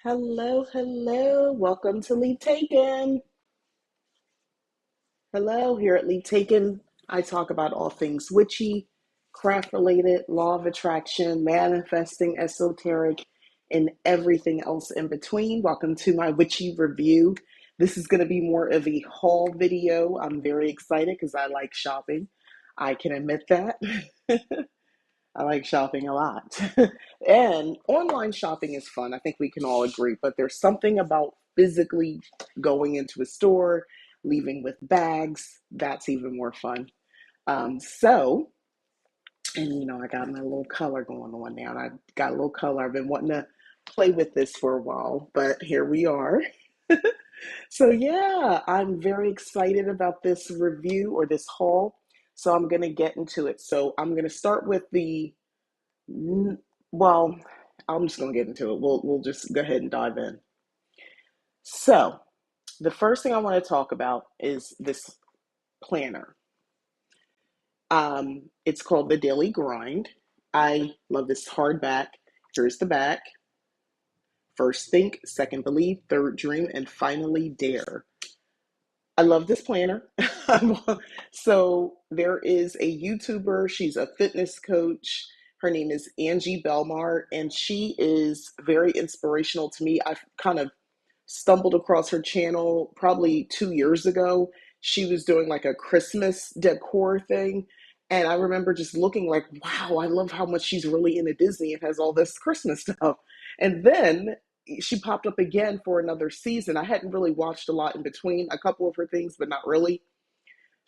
Hello, hello. Welcome to Lead Taken. Hello, here at Lead Taken, I talk about all things witchy, craft related, law of attraction, manifesting, esoteric, and everything else in between. Welcome to my witchy review. This is going to be more of a haul video. I'm very excited because I like shopping. I can admit that. I like shopping a lot. And online shopping is fun. I think we can all agree, but there's something about physically going into a store, leaving with bags, that's even more fun. So, and I got my little color going on now. And I got a little color. I've been wanting to play with this for a while, but here we are. So, yeah, I'm very excited about this review or this haul. So, I'm going to get into it. So, I'm going to start with well, I'm just gonna get into it. We'll just go ahead and dive in. So, the first thing I want to talk about is this planner. It's called the Daily Grind. I love this hardback. Here's the back. First think, second believe, third dream, and finally dare. I love this planner. So there is a YouTuber. She's a fitness coach. Her name is Angie Belmar, and she is very inspirational to me. I've kind of stumbled across her channel probably 2 years ago. She was doing like a Christmas decor thing. And I remember just looking like, wow, I love how much she's really into Disney and has all this Christmas stuff. And then she popped up again for another season. I hadn't really watched a lot in between, a couple of her things, but not really.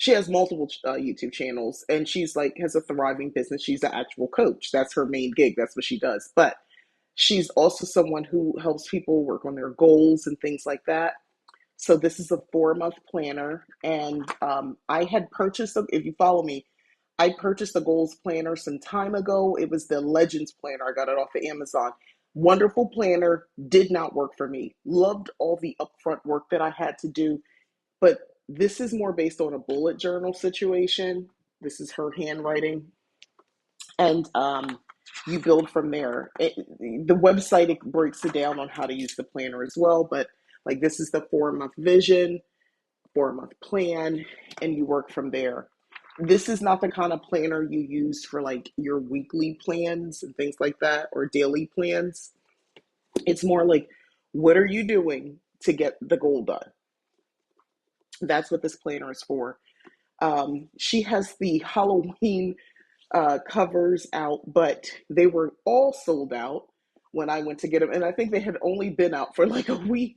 She has multiple YouTube channels, and she's like has a thriving business. She's an actual coach. That's her main gig. That's what she does. But she's also someone who helps people work on their goals and things like that. So this is a 4-month planner, and I had purchased if you follow me, I purchased a goals planner some time ago. It was the Legends planner. I got it off of Amazon. Wonderful planner, did not work for me. Loved all the upfront work that I had to do, but this is more based on a bullet journal situation. This is her handwriting, and you build from there. The website, it breaks it down on how to use the planner as well, but like this is the 4-month vision, 4-month plan, and you work from there. This is not the kind of planner you use for like your weekly plans and things like that or daily plans. It's more like, what are you doing to get the goal done? That's what this planner is for. She has the Halloween covers out, but they were all sold out when I went to get them. And I think they had only been out for like a week.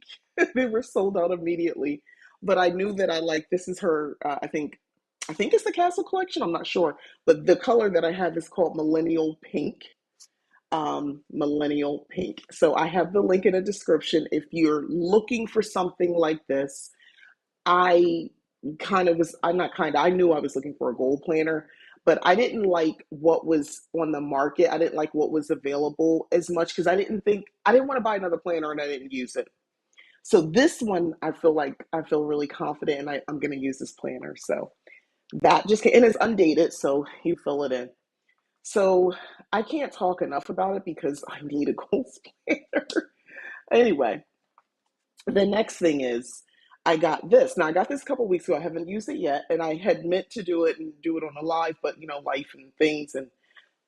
They were sold out immediately. But I knew that I like this is her. I think it's the Castle collection. I'm not sure, but the color that I have is called Millennial Pink. Millennial Pink. So I have the link in the description. If you're looking for something like this, I I'm not I knew I was looking for a goal planner, but I didn't like what was on the market. I didn't like what was available as much because I didn't want to buy another planner and I didn't use it. So this one, I feel really confident and I'm going to use this planner. So that just came, and it's undated, so you fill it in. So I can't talk enough about it because I need a goals planner. Anyway, the next thing is I got this. Now I got this a couple weeks ago. I haven't used it yet, and I had meant to do it and do it on a live, but life and things and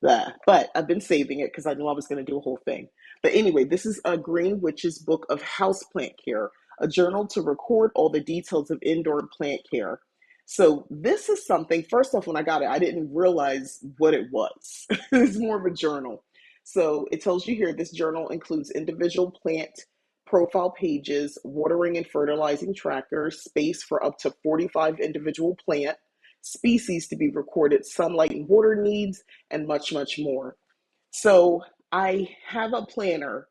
that. But I've been saving it because I knew I was going to do a whole thing. But anyway, this is a Green Witch's book of houseplant care, a journal to record all the details of indoor plant care. So this is something. First off, when I got it, I didn't realize what it was. It's more of a journal. So it tells you here this journal includes individual plant profile pages, watering and fertilizing trackers, space for up to 45 individual plant species to be recorded, sunlight and water needs, and much, much more. So I have a planner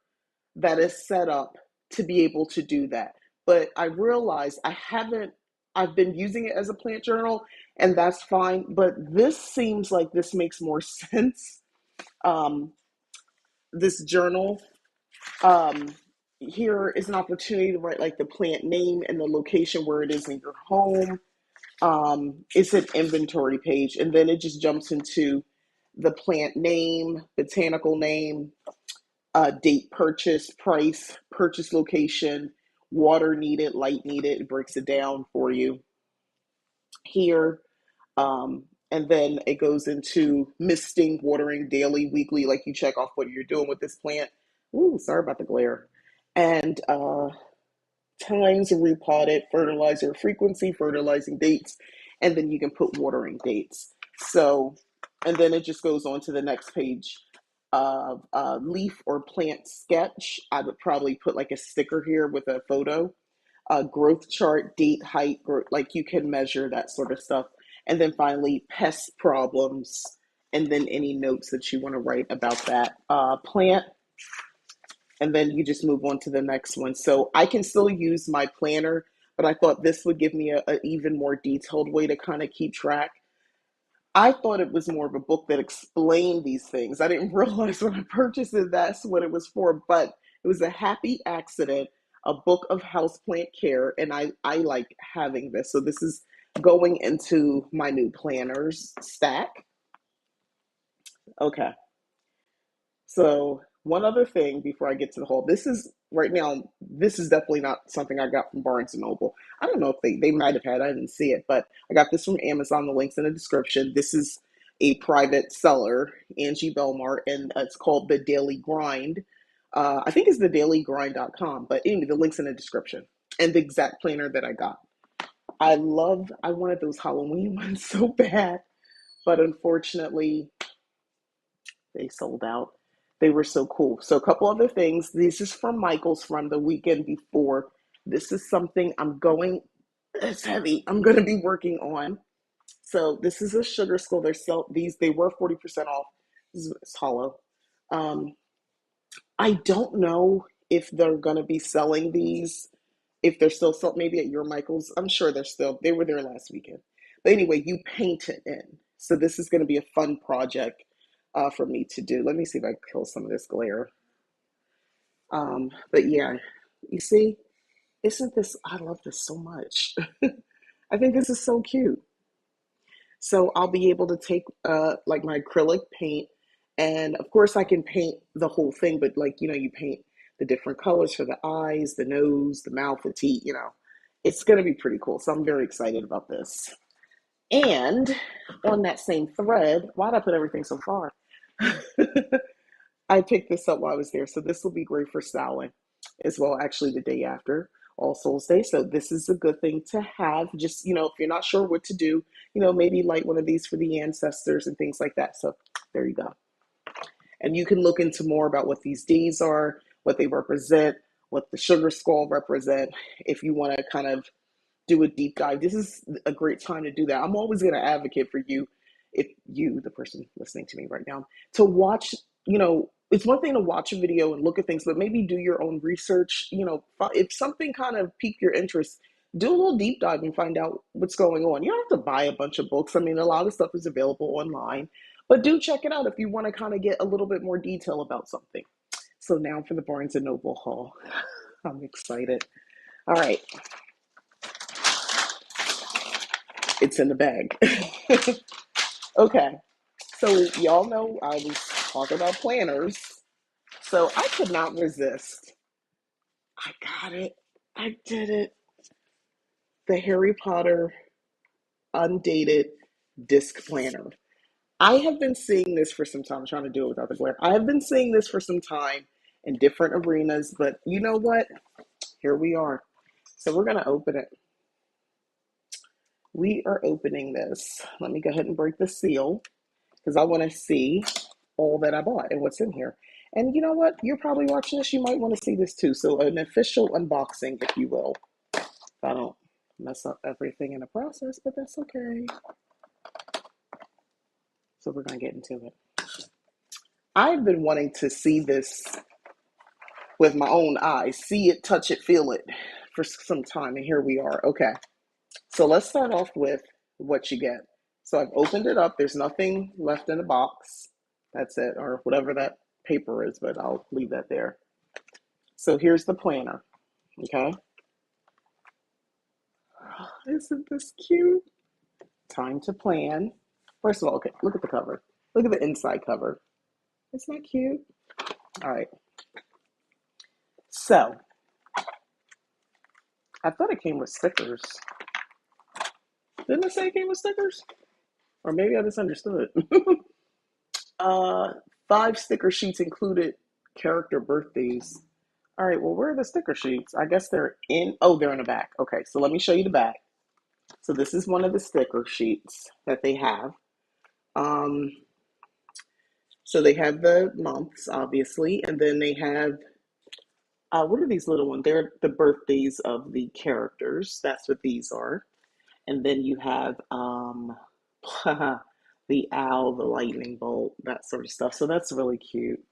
that is set up to be able to do that. But I realized I've been using it as a plant journal, and that's fine. But this seems like this makes more sense. Um, this journal um, here is an opportunity to write like the plant name and the location where it is in your home. It's an inventory page, and then it just jumps into the plant name, botanical name, date purchase, price, purchase location, water needed, light needed. It breaks it down for you here. And then it goes into misting, watering daily, weekly, like you check off what you're doing with this plant. Ooh, sorry about the glare. And times repotted, fertilizer frequency, fertilizing dates, and then you can put watering dates. So, and then it just goes on to the next page of leaf or plant sketch. I would probably put like a sticker here with a photo, growth chart, date, height, growth, like you can measure that sort of stuff. And then finally, pest problems, and then any notes that you want to write about that plant. And then you just move on to the next one. So I can still use my planner, but I thought this would give me a even more detailed way to kind of keep track. I thought it was more of a book that explained these things. I didn't realize when I purchased it that's what it was for, but it was a happy accident, a book of houseplant care, and I like having this. So this is going into my new planners stack. Okay. So one other thing before I get to the whole, this is right now, this is definitely not something I got from Barnes and Noble. I don't know if they might have had, I didn't see it, but I got this from Amazon. The link's in the description. This is a private seller, Angie Belmar, and it's called The Daily Grind. I think it's thedailygrind.com, but anyway, the link's in the description. And the exact planner that I got. I wanted those Halloween ones so bad, but unfortunately, they sold out. They were so cool. So a couple other things. This is from Michael's from the weekend before. This is something it's heavy. I'm going to be working on. So this is a sugar skull. They were 40% off. It's hollow. Um, I don't know if they're going to be selling these, if they're still sold, maybe at your Michael's. I'm sure they were there last weekend. But anyway, you paint it in. So this is going to be a fun project for me to do. Let me see if I can kill some of this glare. But yeah, you see, I love this so much. I think this is so cute. So I'll be able to take like my acrylic paint, and of course I can paint the whole thing, but like, you paint the different colors for the eyes, the nose, the mouth, the teeth. It's going to be pretty cool. So I'm very excited about this. And on that same thread, why'd I put everything so far? I picked this up while I was there. So this will be great for styling as well, actually the day after All Souls Day. So this is a good thing to have. Just, if you're not sure what to do, maybe light one of these for the ancestors and things like that. So there you go. And you can look into more about what these days are, what they represent, what the sugar skull represent, if you want to kind of do a deep dive. This is a great time to do that. I'm always going to advocate for you, if you, the person listening to me right now, to watch, it's one thing to watch a video and look at things, but maybe do your own research. If something kind of piqued your interest, do a little deep dive and find out what's going on. You don't have to buy a bunch of books. I mean, a lot of stuff is available online, but do check it out if you want to kind of get a little bit more detail about something. So now for the Barnes and Noble haul. I'm excited. All right. It's in the bag. Okay. So y'all know I was talking about planners. So I could not resist. I got it. I did it. The Harry Potter Undated disc planner. I have been seeing this for some time. I'm trying to do it without the glare. I have been seeing this for some time in different arenas, but you know what? Here we are. So we're going to open it. We are opening this. Let me go ahead and break the seal because I want to see all that I bought and what's in here. And you know what? You're probably watching this. You might want to see this too. So an official unboxing, if you will. If I don't mess up everything in the process, but that's okay. So we're going to get into it. I've been wanting to see this with my own eyes. See it, touch it, feel it for some time. And here we are. Okay. So let's start off with what you get. So I've opened it up. There's nothing left in the box. That's it, or whatever that paper is, but I'll leave that there. So here's the planner, okay? Isn't this cute? Time to plan. First of all, okay, look at the cover. Look at the inside cover. Isn't that cute? All right. So I thought it came with stickers. Didn't it say it came with stickers? Or maybe I misunderstood. uh, 5 sticker sheets included character birthdays. All right, well, where are the sticker sheets? I guess they're in, oh, they're in the back. Okay, so let me show you the back. So this is one of the sticker sheets that they have. Um, so they have the months, obviously, and then they have, what are these little ones? They're the birthdays of the characters. That's what these are. And then you have the owl, the lightning bolt, that sort of stuff. So that's really cute.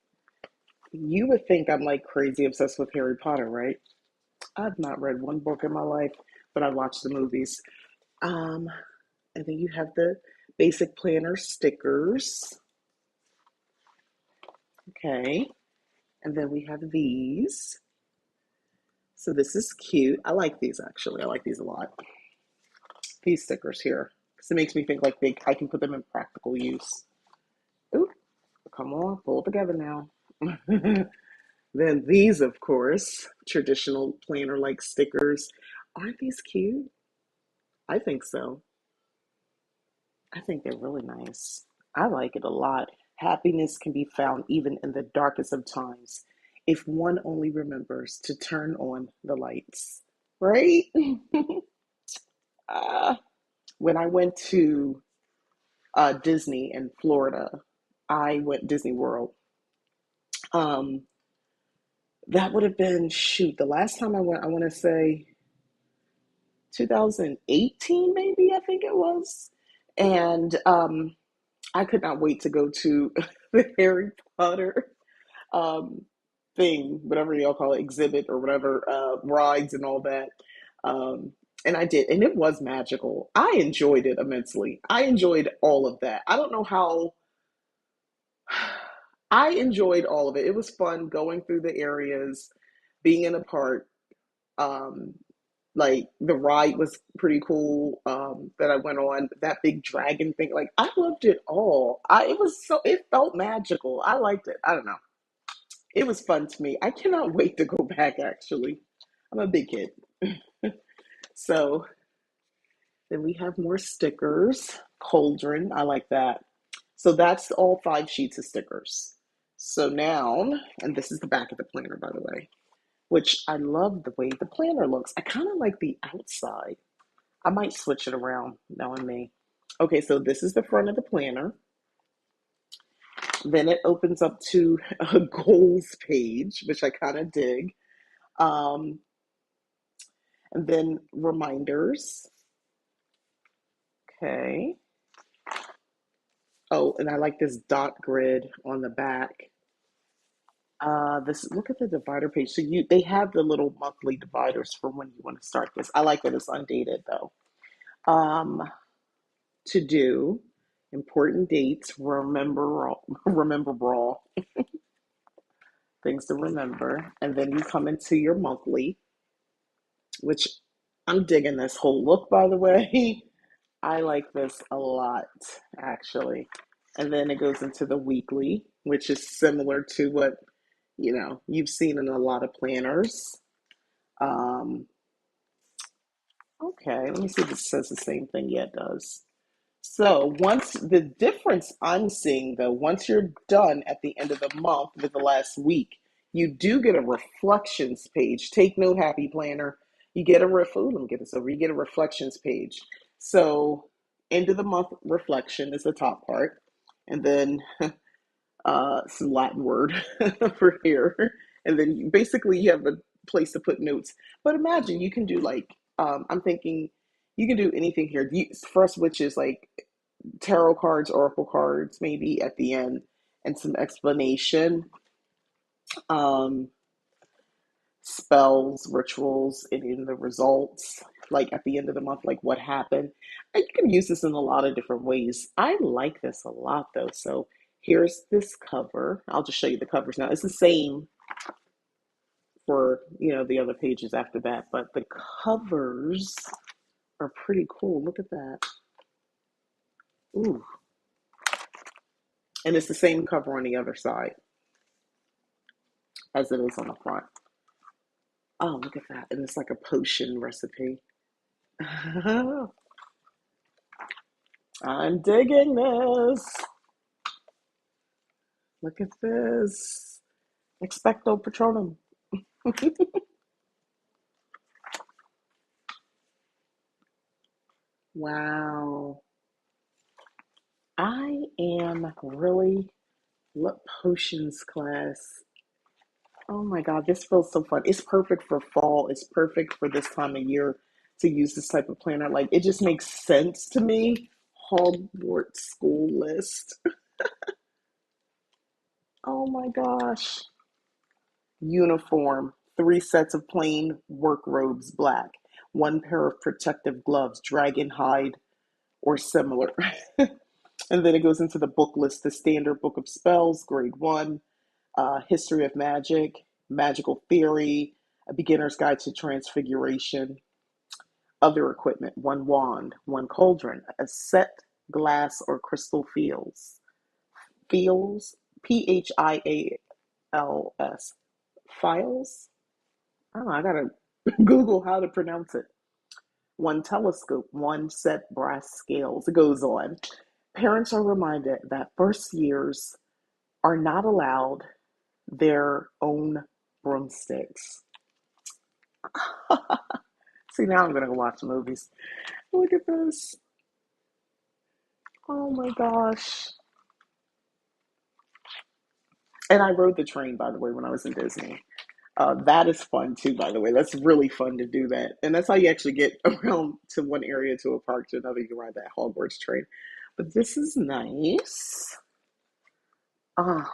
You would think I'm like crazy obsessed with Harry Potter, right? I've not read one book in my life, but I watched the movies. Um, and then you have the basic planner stickers. Okay. And then we have these. So this is cute. I like these actually. I like these a lot. These stickers here. Because it makes me think like I can put them in practical use. Ooh, come on, pull it together now. Then these, of course, traditional planner-like stickers. Aren't these cute? I think so. I think they're really nice. I like it a lot. Happiness can be found even in the darkest of times if one only remembers to turn on the lights. Right? uh, when I went to Disney in Florida, I went Disney World. Um, that would have been, shoot, the last time I went, I want to say 2018, maybe, I think it was. And I could not wait to go to the Harry Potter um, thing, whatever y'all call it, exhibit or whatever, rides and all that. And I did, and it was magical. I enjoyed it immensely. I enjoyed all of that. I don't know how. I enjoyed all of it. It was fun going through the areas, being in a park. Um, like the ride was pretty cool that I went on. That big dragon thing, like I loved it all. It felt magical. I liked it. I don't know. It was fun to me. I cannot wait to go back. Actually, I'm a big kid, so then we have more stickers. Cauldron, I like that. So that's all 5 sheets of stickers. So now, and this is the back of the planner, by the way, which I love the way the planner looks. I kind of like the outside. I might switch it around, knowing me. Okay, so this is the front of the planner. Then it opens up to a goals page, which I kind of dig. Um, and then reminders. Okay. Oh, and I like this dot grid on the back. This look at the divider page. So they have the little monthly dividers for when you want to start this. I like that it's undated though. Um, to do important dates. Remember brawl things to remember, and then you come into your monthly, which I'm digging this whole look. By the way, I like this a lot actually. And then it goes into the weekly, which is similar to what you've seen in a lot of planners. Um, okay, let me see if it says the same thing. Yeah, it does. So once the difference I'm seeing though, once you're done at the end of the month with the last week, you do get a reflections page. Take note, Happy Planner. You get let me get this over. You get a reflections page. So end of the month reflection is the top part, and then some Latin word for here, and then basically you have a place to put notes. But imagine you can do like I'm thinking you can do anything here. First, which is like tarot cards, oracle cards, maybe at the end, and some explanation, um, spells, rituals, and in the results, like at the end of the month, like what happened. And you can use this in a lot of different ways. I like this a lot though. So here's this cover. I'll just show you the covers now. It's the same for the other pages after that, but the covers are pretty cool. Look at that. Ooh. And it's the same cover on the other side as it is on the front. Oh, look at that. And it's like a potion recipe. I'm digging this. Look at this. Expecto Patronum. Wow. I am really, what potions class? Oh my God, this feels so fun. It's perfect for fall. It's perfect for this time of year to use this type of planner. Like, it just makes sense to me. Hogwarts school list. Oh my gosh. Uniform. 3 sets of plain work robes, black. 1 pair of protective gloves, dragon hide or similar. And then it goes into the book list, the standard book of spells, grade one, history of magic, magical theory, a beginner's guide to transfiguration, other equipment, 1 wand, 1 cauldron, a set glass or crystal fields. Fields, Phials. Files? I don't know, I gotta Google how to pronounce it. 1 telescope, 1 set brass scales. It goes on. Parents are reminded that first years are not allowed their own broomsticks. See, now I'm going to go watch movies. Look at this. Oh my gosh. And I rode the train, by the way, when I was in Disney. That is fun too, by the way. That's really fun to do that. And that's how you actually get around to one area to a park to another. You can ride that Hogwarts train. But this is nice. Ah,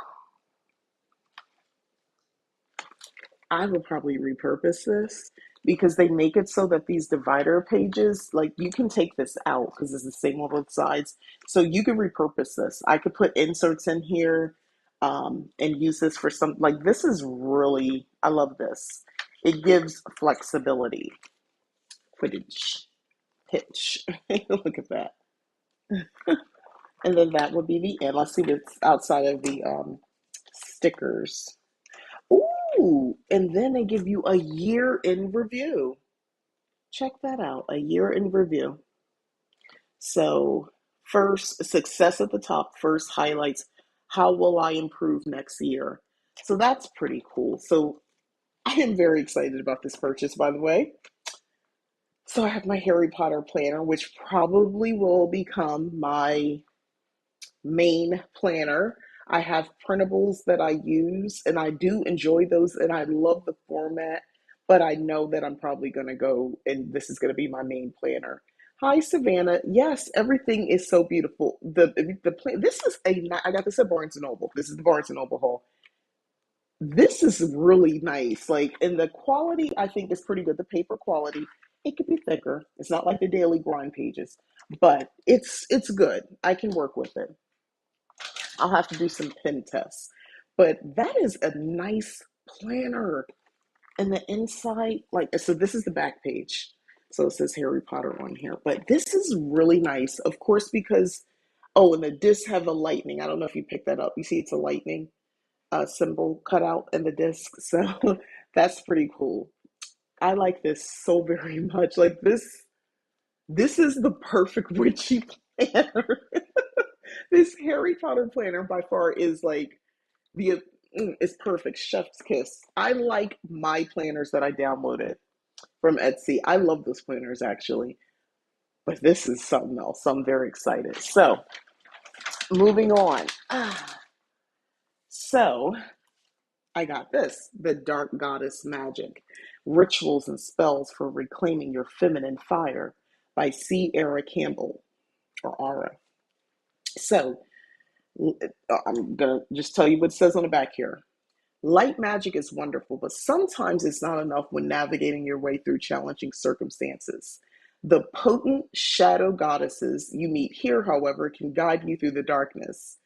I would probably repurpose this because they make it so that these divider pages, like you can take this out because it's the same on both sides. So you can repurpose this. I could put inserts in here and use this for some, like this is really, I love this. It gives flexibility. Footage, pitch. Look at that. And then that would be the end. Let's see what's outside of the stickers. Ooh, and then they give you a year in review. Check that out, a year in review. So, first, success at the top, first highlights how will I improve next year? So, that's pretty cool. So, I am very excited about this purchase, by the way. So, I have my Harry Potter planner, which probably will become my main planner. I have printables that I use and I do enjoy those and I love the format, but I know that I'm probably going to go and this is going to be my main planner. Hi Savannah. Yes, everything is so beautiful. The plan this is I got this at Barnes and Noble. This is the Barnes and Noble haul. This is really nice. Like and the quality I think is pretty good. The paper quality, it could be thicker. It's not like the daily grind pages, but it's good. I can work with it. I'll have to do some pen tests. But that is a nice planner. And the inside, like, so this is the back page. So it says Harry Potter on here. But this is really nice, of course, because, oh, and the discs have a lightning. I don't know if you picked that up. You see it's a lightning symbol cut out in the disc. So that's pretty cool. I like this so very much. Like this is the perfect witchy planner. This Harry Potter planner by far is like the it's perfect. Chef's kiss. I like my planners that I downloaded from Etsy. I love those planners actually, but this is something else. So I'm very excited. So moving on. So I got this: the Dark Goddess Magic, rituals and spells for reclaiming your feminine fire by Ciara Campbell or Aura. So I'm gonna just tell you what it says on the back here. Light magic is wonderful, but sometimes it's not enough when navigating your way through challenging circumstances. The potent shadow goddesses you meet here, however, can guide you through the darkness.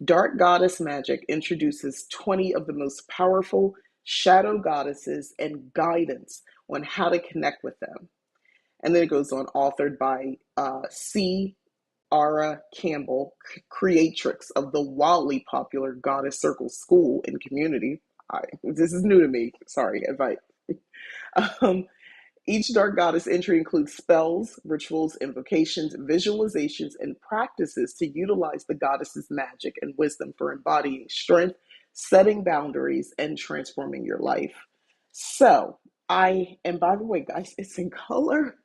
Dark Goddess Magic introduces 20 of the most powerful shadow goddesses and guidance on how to connect with them. And then it goes on, authored by C. Ara Campbell, creatrix of the wildly popular Goddess Circle School and Community. This is new to me. Sorry if I Um, each dark goddess entry includes spells, rituals, invocations, visualizations, and practices to utilize the goddess's magic and wisdom for embodying strength, setting boundaries, and transforming your life. So, and by the way, guys, it's in color.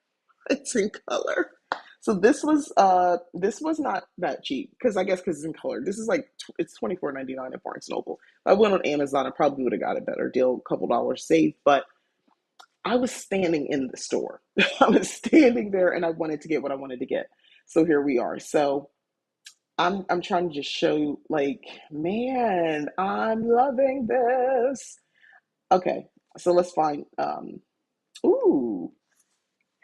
It's in color. So this was not that cheap because I guess because it's in color. This is like it's $24.99 at Barnes Noble. If I went on Amazon, I probably would have got a better deal, a couple dollars saved. But I was standing in the store. I was standing there and I wanted to get what I wanted to get. So here we are. So I'm trying to just show you like, man, I'm loving this. Okay, so let's find ooh,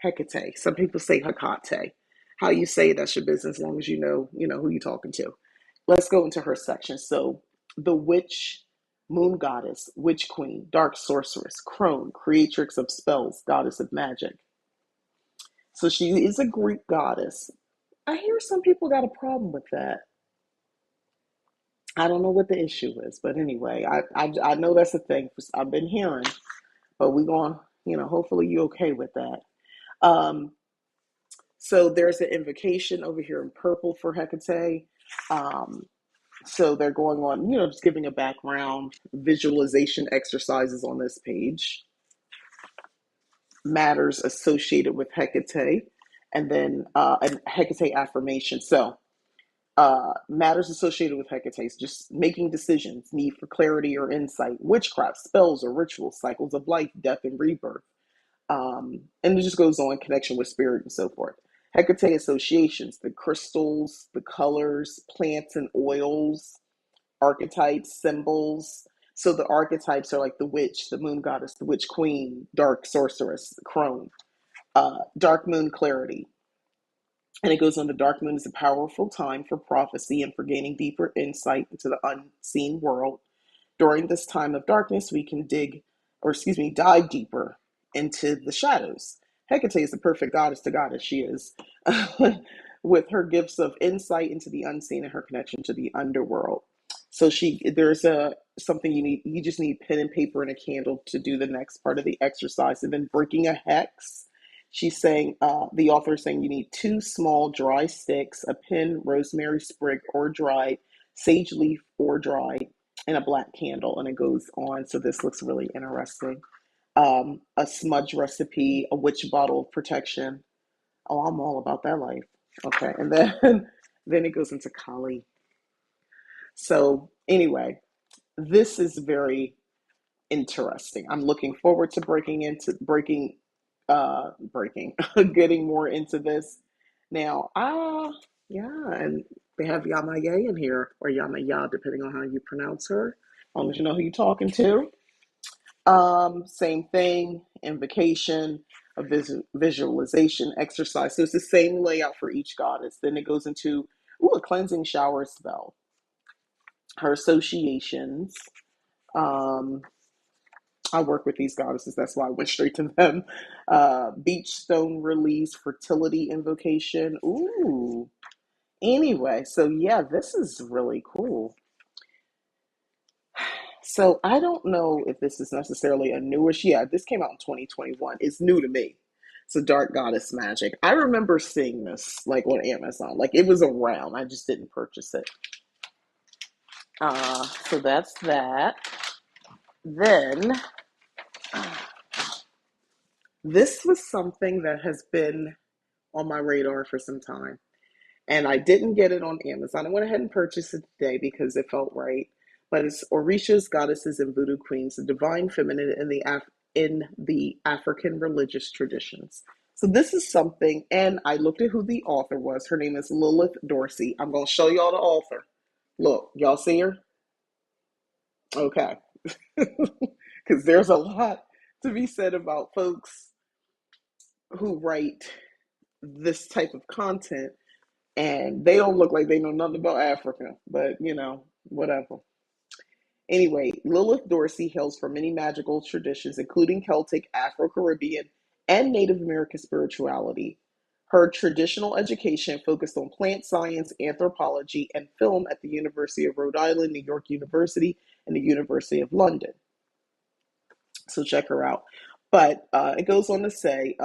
Hecate. Some people say Hecate. How you say it, that's your business as long as you know who you're talking to. Let's go into her section. So the witch, moon goddess, witch queen, dark sorceress, crone, creatrix of spells, goddess of magic. So she is a Greek goddess. I hear some people got a problem with that. I don't know what the issue is, but anyway, I know that's a thing. I've been hearing, but we're going, hopefully you okay with that. Um, so there's an invocation over here in purple for Hecate. Um, so they're going on, just giving a background, visualization exercises on this page, matters associated with Hecate, and then a Hecate affirmation. So matters associated with Hecate, just making decisions, need for clarity or insight, witchcraft, spells or rituals, cycles of life, death and rebirth. And it just goes on, connection with spirit and so forth. Hecate associations, the crystals, the colors, plants and oils, archetypes, symbols. So the archetypes are like the witch, the moon goddess, the witch queen, dark sorceress, the crone, dark moon clarity. And it goes on, the dark moon is a powerful time for prophecy and for gaining deeper insight into the unseen world. During this time of darkness, we can dive deeper into the shadows. Hecate is the perfect goddess to goddess she is, with her gifts of insight into the unseen and her connection to the underworld. So there's something you need. You just need pen and paper and a candle to do the next part of the exercise, and then breaking a hex. She's saying, the author is saying you need two small dry sticks, a pin, rosemary sprig or dried, sage leaf or dried, and a black candle, and it goes on. So this looks really interesting. A smudge recipe, a witch bottle of protection. Oh, I'm all about that life. Okay, and then then it goes into Kali. So anyway, this is very interesting. I'm looking forward to breaking getting more into this. Now, yeah, and they have Yamaye in here, or Yamaya, depending on how you pronounce her. As long as you know who you're talking to. Same thing, invocation, a visualization exercise. So it's the same layout for each goddess. Then it goes into a cleansing shower spell. Her associations. Um, I work with these goddesses, that's why I went straight to them. Beach stone release, fertility invocation. Ooh. Anyway, so yeah, this is really cool. So I don't know if this is necessarily a newish. Yeah, this came out in 2021. It's new to me. So Dark Goddess Magic. I remember seeing this like on Amazon. Like it was around. I just didn't purchase it. So that's that. Then this was something that has been on my radar for some time. And I didn't get it on Amazon. I went ahead and purchased it today because it felt right. But it's Orishas, Goddesses, and Voodoo Queens, the divine feminine in the African religious traditions. So this is something, and I looked at who the author was. Her name is Lilith Dorsey. I'm going to show y'all the author. Look, y'all see her? Okay. Because there's a lot to be said about folks who write this type of content, and they don't look like they know nothing about Africa, but whatever. Anyway, Lilith Dorsey hails from many magical traditions, including Celtic, Afro Caribbean, and Native American spirituality. Her traditional education focused on plant science, anthropology, and film at the University of Rhode Island, New York University, and the University of London. So check her out. But it goes on to say,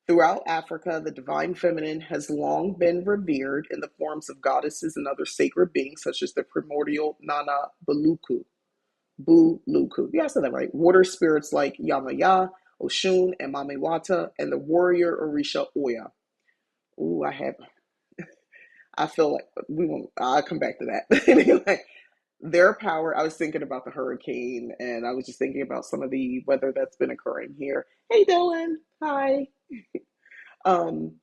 throughout Africa, the divine feminine has long been revered in the forms of goddesses and other sacred beings, such as the primordial Nana Buluku. Buluku. Yeah, I said that right. Water spirits like Yamaya, Oshun, and Mamewata, and the warrior Orisha Oya. Ooh, I feel like we won't, I'll come back to that. Anyway, their power, I was thinking about the hurricane, and I was just thinking about some of the weather that's been occurring here. Hey, Dylan. Hi. Um,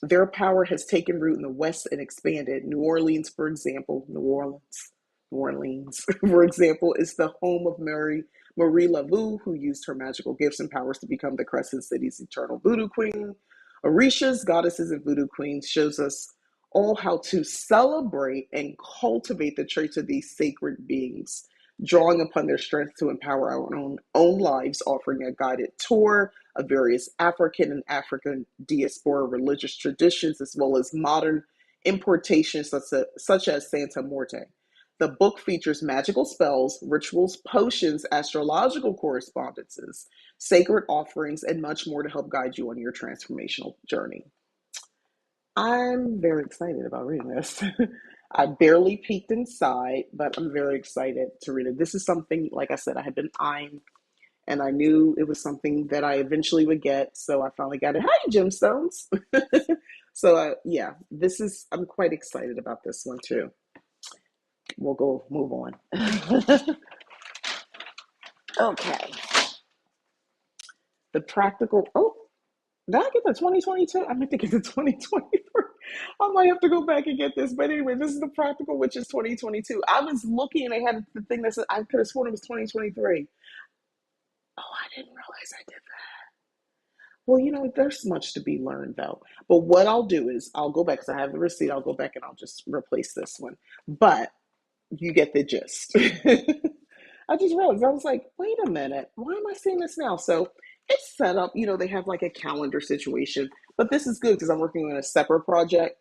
their power has taken root in the West and expanded. New Orleans, for example, New Orleans, for example, is the home of Marie Laveau, who used her magical gifts and powers to become the Crescent City's eternal voodoo queen. Orishas, goddesses, and voodoo queens shows us all how to celebrate and cultivate the traits of these sacred beings, drawing upon their strength to empower our own lives, offering a guided tour of various African and African diaspora religious traditions, as well as modern importations such as Santa Morte. The book features magical spells, rituals, potions, astrological correspondences, sacred offerings, and much more to help guide you on your transformational journey. I'm very excited about reading this. I barely peeked inside, but I'm very excited to read it. This is something, like I said, I had been eyeing, and I knew it was something that I eventually would get. So I finally got it. Hi, gemstones. So yeah, I'm quite excited about this one too. We'll go move on. Okay. The practical. Oh, did I get the 2022? I meant to get the 2023. I might have to go back and get this. But anyway, this is the practical, which is 2022. I was looking and I had the thing that said I could have sworn it was 2023. Oh, I didn't realize I did that. Well, there's much to be learned though. But what I'll do is I'll go back because I have the receipt. I'll go back and I'll just replace this one. But you get the gist. I just realized, I was like, wait a minute, why am I seeing this now? So it's set up, they have like a calendar situation, but this is good because I'm working on a separate project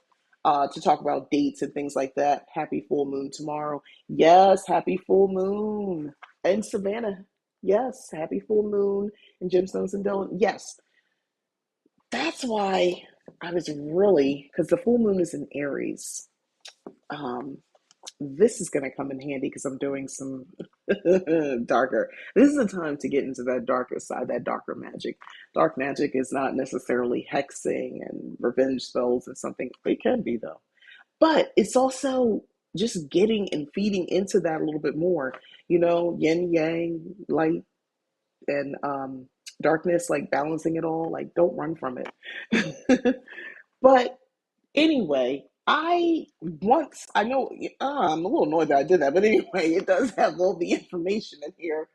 to talk about dates and things like that. Happy full moon tomorrow. Yes, happy full moon. And Savannah. Yes, happy full moon. And Gemstones and Dylan. Yes, that's why I was really, because the full moon is in Aries. Um, this is going to come in handy because I'm doing some darker. This is the time to get into that darker side, that darker magic. Dark magic is not necessarily hexing and revenge spells and something. It can be though, but it's also just getting and feeding into that a little bit more. Yin yang, light and darkness, like balancing it all. Like don't run from it. But anyway, I know, I'm a little annoyed that I did that, but anyway, it does have all the information in here.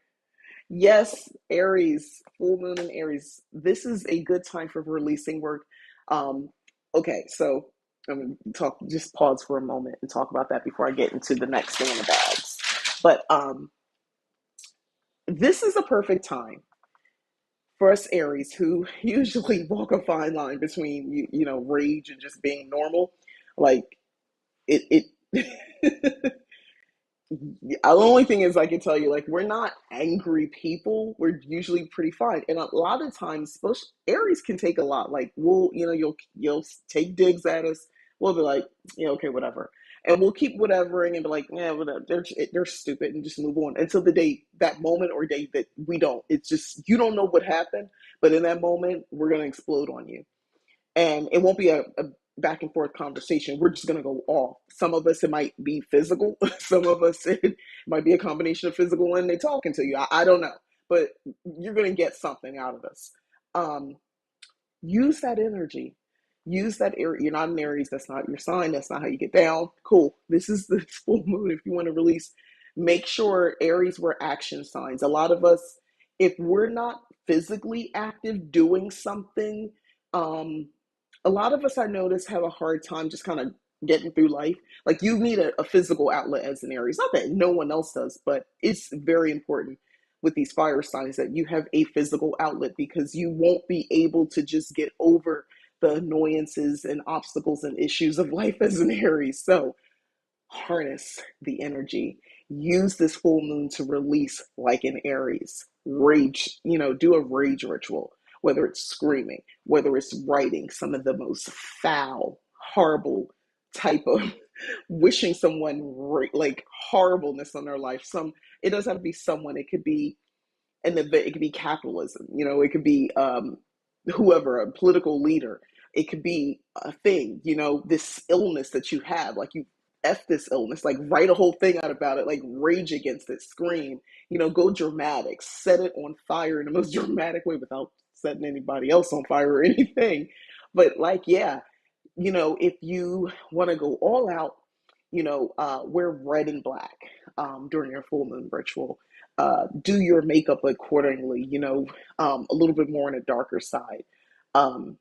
Yes, Aries, full moon in Aries. This is a good time for releasing work. Um, okay, so I'm gonna just pause for a moment and talk about that before I get into the next thing in the bags. But this is a perfect time for us Aries who usually walk a fine line between rage and just being normal. Like it the only thing is I can tell you, like, we're not angry people. We're usually pretty fine. And a lot of times, Aries can take a lot. Like, you'll take digs at us. We'll be like, yeah, okay, whatever. And we'll keep whatevering and be like, yeah, whatever. They're stupid and just move on until the day, that moment or day that we don't. It's just, you don't know what happened. But in that moment, we're going to explode on you. And it won't be a back and forth conversation. We're just going to go off. Some of us, it might be physical. Some of us, it might be a combination of physical and they talking to you. I don't know. But you're going to get something out of us. Um, Use that energy. Use that area. You're not an Aries. That's not your sign. That's not how you get down. Cool. This is the full moon. If you want to release, make sure Aries were action signs. A lot of us, if we're not physically active doing something, um, a lot of us I notice have a hard time just kind of getting through life. Like you need a physical outlet as an Aries. Not that no one else does, but it's very important with these fire signs that you have a physical outlet because you won't be able to just get over the annoyances and obstacles and issues of life as an Aries. So harness the energy. use this full moon to release, like in Aries, rage, do a rage ritual, whether it's screaming, whether it's writing some of the most foul, horrible type of wishing someone like horribleness on their life. It doesn't have to be someone, it could be an event, it could be capitalism, it could be whoever, a political leader, it could be a thing, this illness that you have, like you F this illness, like write a whole thing out about it, like rage against it, scream, go dramatic, set it on fire in the most dramatic way without setting anybody else on fire or anything. But like, yeah, if you want to go all out, wear red and black during your full moon ritual. Do your makeup accordingly, a little bit more on a darker side. Um,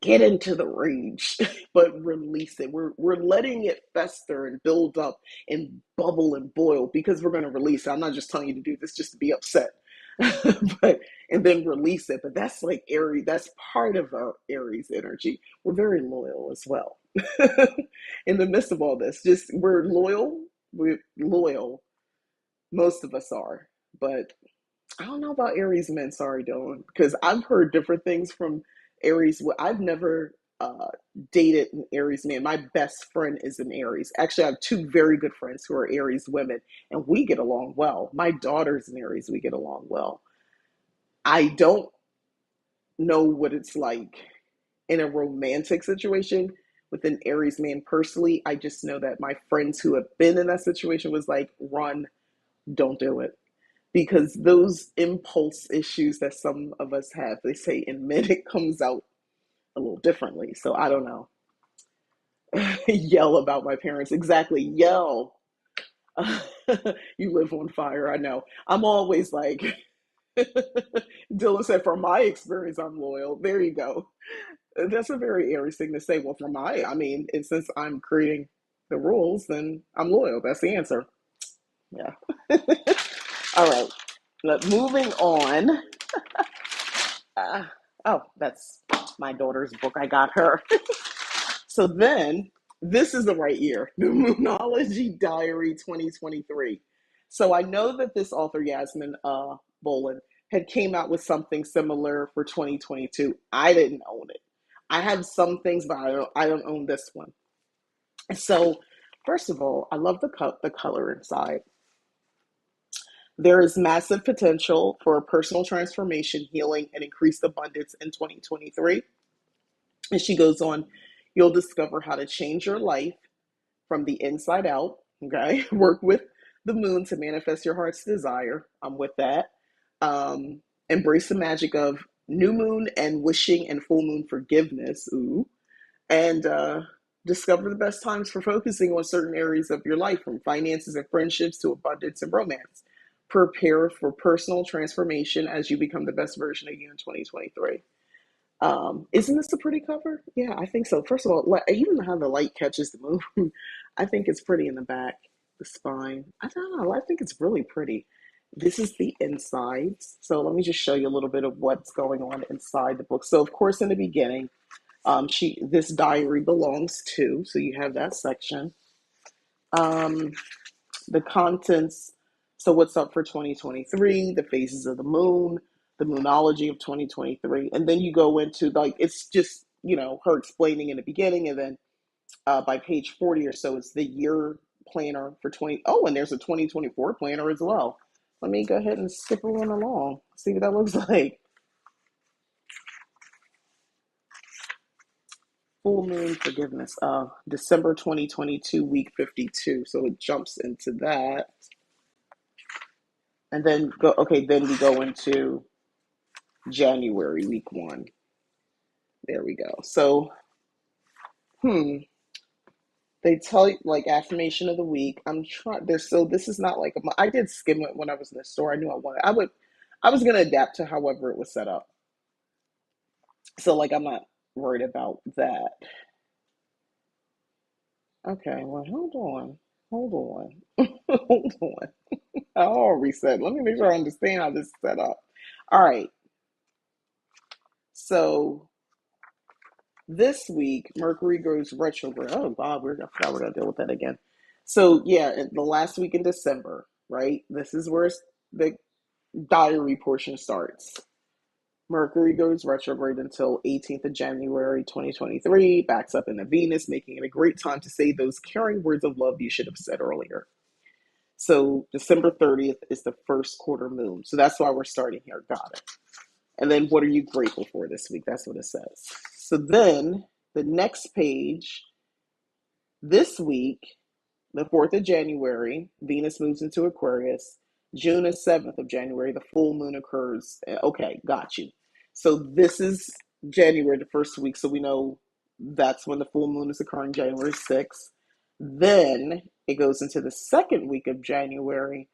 get into the rage, but release it. We're letting it fester and build up and bubble and boil because we're going to release it. I'm not just telling you to do this just to be upset, but and then release it. But that's like Aries. That's part of our Aries energy. We're very loyal as well. In the midst of all this, just we're loyal. We're loyal. Most of us are, but I don't know about Aries men. Sorry, Dylan, because I've heard different things from Aries. I've never dated an Aries man. My best friend is an Aries. Actually, I have two very good friends who are Aries women, and we get along well. My daughter's an Aries. We get along well. I don't know what it's like in a romantic situation with an Aries man personally. I just know that my friends who have been in that situation was like, run, don't do it. Because those impulse issues that some of us have, they say in men, it comes out a little differently. So I don't know. Yell about my parents. Exactly. Yell. You live on fire. I know. I'm always like, Dylan said, from my experience, I'm loyal. There you go. That's a very Aries thing to say. Well, and since I'm creating the rules, then I'm loyal. That's the answer. Yeah. All right. Moving on. Uh, oh, that's my daughter's book. I got her. So then, this is the right year. The Moonology Diary 2023. So I know that this author, Yasmin Boland, had came out with something similar for 2022. I didn't own it. I have some things, but I don't own this one. So, first of all, I love the color inside. There is massive potential for personal transformation, healing, and increased abundance in 2023. And she goes on, you'll discover how to change your life from the inside out. Okay. Work with the moon to manifest your heart's desire. I'm with that. Embrace the magic of new moon and wishing and full moon forgiveness. Ooh. And discover the best times for focusing on certain areas of your life, from finances and friendships to abundance and romance. Prepare for personal transformation as you become the best version of you in 2023. Isn't this a pretty cover? Yeah, I think so. First of all, even how the light catches the moon, I think it's pretty in the back, the spine. I don't know. I think it's really pretty. This is the insides. So let me just show you a little bit of what's going on inside the book. So of course, in the beginning, this diary belongs to. So you have that section. The contents. So what's up for 2023? The phases of the moonology of 2023, and then you go into like it's just her explaining in the beginning, and then by page 40 or so, it's the year planner for 20. Oh, and there's a 2024 planner as well. Let me go ahead and skip on along, see what that looks like. Full moon forgiveness, December 2022, week 52. So it jumps into that, and then then we go into January, week 1. There we go. So, they tell you like affirmation of the week. I'm trying. There's so this is not like I did skim it when I was in the store. I knew I wanted. I was gonna adapt to however it was set up. So like I'm not worried about that. Okay. Well, hold on, hold on. I'll reset. Let me make sure I understand how this is set up. All right. So this week, Mercury goes retrograde. Oh, God, I forgot we're going to deal with that again. So yeah, the last week in December, right? This is where the diary portion starts. Mercury goes retrograde until 18th of January 2023, backs up into Venus, making it a great time to say those caring words of love you should have said earlier. So December 30th is the first quarter moon. So that's why we're starting here. Got it. And then what are you grateful for this week? That's what it says. So then the next page, this week, the 4th of January, Venus moves into Aquarius. June and 7th of January, the full moon occurs. Okay, got you. So this is January, the first week. So we know that's when the full moon is occurring, January 6th. Then it goes into the second week of January,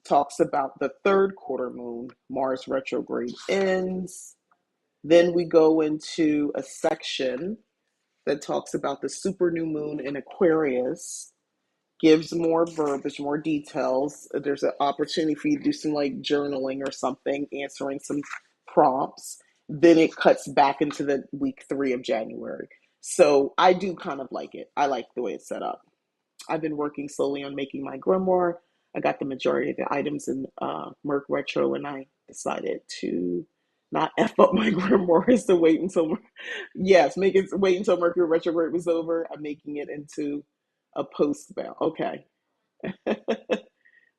talks about the third quarter moon, Mars retrograde ends. Then we go into a section that talks about the super new moon in Aquarius, gives more verbiage, more details. There's an opportunity for you to do some like journaling or something, answering some prompts. Then it cuts back into the week 3 of January. So I do kind of like it. I like the way it's set up. I've been working slowly on making my grimoire. I got the majority of the items in Merc Retro, and I decided to not F up my grimoire is to wait until, yes, make it wait until Mercury retrograde was over. I'm making it into a post bound. Okay.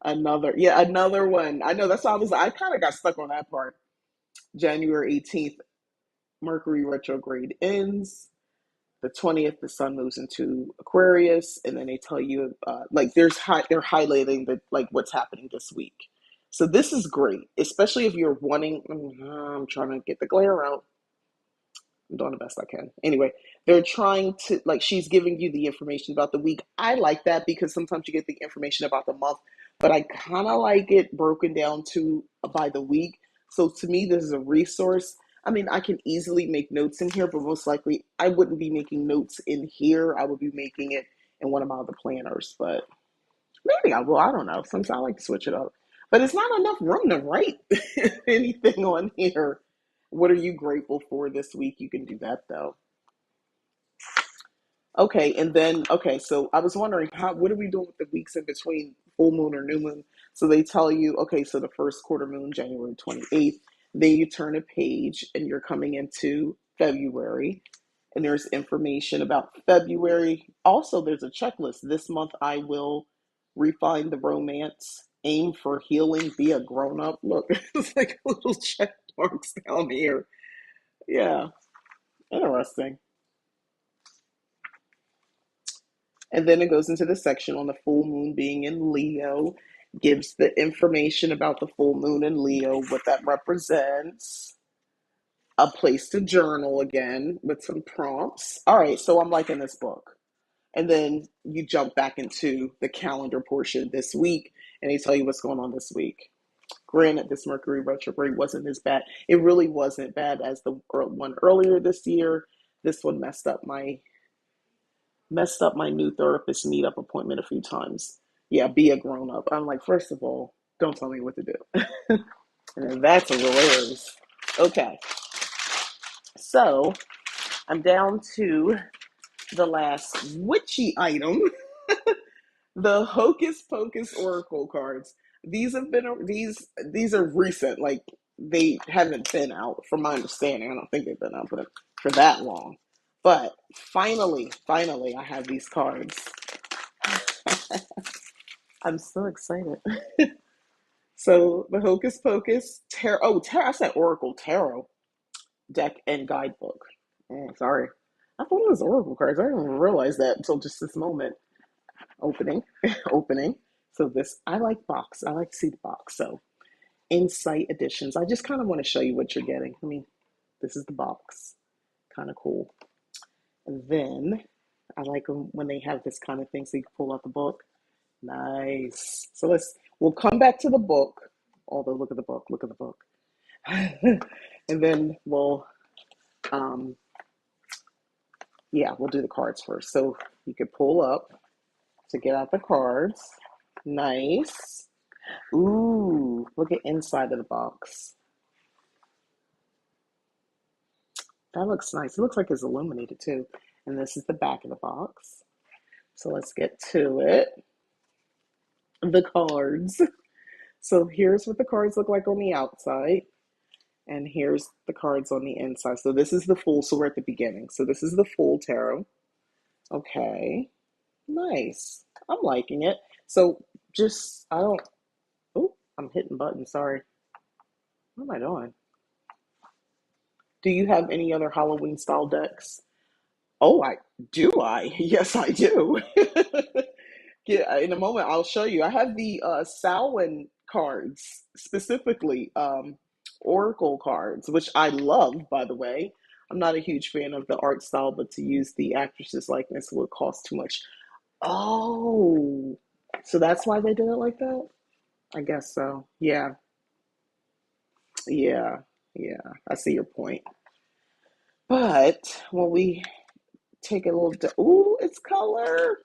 Another one. I know that's why I kind of got stuck on that part. January 18th, Mercury retrograde ends. The 20th, the sun moves into Aquarius, and then they tell you like they're highlighting the like what's happening this week. So this is great, especially if you're wanting. I'm trying to get the glare out. I'm doing the best I can. Anyway, they're trying to, like, she's giving you the information about the week. I like that because sometimes you get the information about the month, but I kind of like it broken down to by the week. So to me, this is a resource. I mean, I can easily make notes in here, but most likely I wouldn't be making notes in here. I would be making it in one of my other planners, but maybe I will. I don't know. Sometimes I like to switch it up. But it's not enough room to write anything on here. What are you grateful for this week? You can do that though. Okay, and then okay, so I was wondering what are we doing with the weeks in between full moon or new moon? So they tell you, okay, so the first quarter moon, January 28th, then you turn a page and you're coming into February, and there's information about February. Also, there's a checklist. This month I will refine the romance, aim for healing, be a grown up. Look, it's like little check marks down here. Yeah, interesting. And then it goes into the section on the full moon being in Leo, gives the information about the full moon in Leo, what that represents, a place to journal again with some prompts. All right, so I'm liking this book. And then you jump back into the calendar portion this week, and they tell you what's going on this week. Granted, this Mercury retrograde wasn't as bad. It really wasn't bad as the one earlier this year. This one messed up my new therapist meetup appointment a few times. Yeah, be a grown up. I'm like, first of all, don't tell me what to do. And that's a hilarious. Okay, so I'm down to the last witchy item, the Hocus Pocus Oracle cards. These are recent, like they haven't been out from my understanding. I don't think they've been out for that long. But finally, I have these cards. I'm so excited. So the Hocus Pocus Tarot. Oh, Tarot. I said Oracle Tarot deck and guidebook. Oh, sorry. I thought it was Oracle cards. I didn't even realize that until just this moment. Opening, opening. So this, I like box. I like to see the box. So Insight Editions. I just kind of want to show you what you're getting. I mean, this is the box. Kind of cool. And then I like them when they have this kind of thing so you can pull out the book. Nice. So we'll come back to the book. Although, look at the book, look at the book. And then um, we'll do the cards first. So you could pull up to get out the cards. Nice. Ooh, look at inside of the box. That looks nice. It looks like it's illuminated too. And this is the back of the box. So let's get to it. the cards. So here's what the cards look like on the outside, and here's the cards on the inside. So this is the full, so we're at the beginning. So this is the full tarot. Okay, nice. I'm liking it. So just, I don't, oh, I'm hitting buttons, sorry. What am I doing? Do you have any other Halloween style decks? Oh, I do. Yes, I do. Yeah, in a moment I'll show you. I have the Samhain cards, specifically Oracle cards, which I love, by the way. I'm not a huge fan of the art style, but to use the actress's likeness would cost too much. Oh, so that's why they did it like that? I guess so. Yeah, yeah, yeah. I see your point. But when we take a little, ooh, it's color.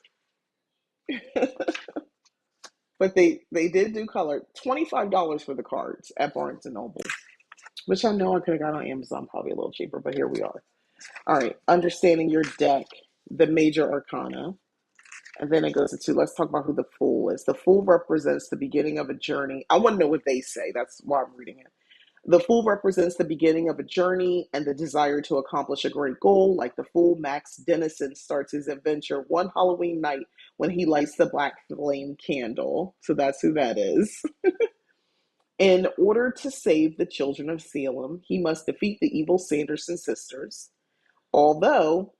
But they did do color. $25 for the cards at Barnes and Noble, which I know I could have got on Amazon probably a little cheaper, but here we are. All right, understanding your deck, the major arcana, and then it goes into, let's talk about who the Fool is. The Fool represents the beginning of a journey. I want to know what they say. That's why I'm reading it. The Fool represents the beginning of a journey and the desire to accomplish a great goal. Like the Fool, Max Dennison starts his adventure one Halloween night when he lights the black flame candle. So that's who that is. In order to save the children of Salem, he must defeat the evil Sanderson sisters. Although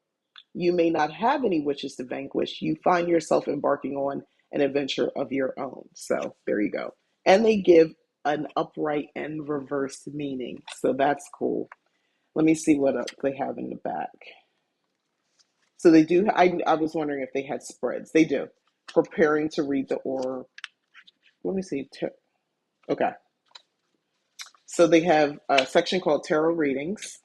you may not have any witches to vanquish, you find yourself embarking on an adventure of your own. So there you go. And they give an upright and reversed meaning. So that's cool. Let me see what they have in the back. So they do. I was wondering if they had spreads. They do. Preparing to read the aura. Let me see. Okay. So they have a section called Tarot Readings.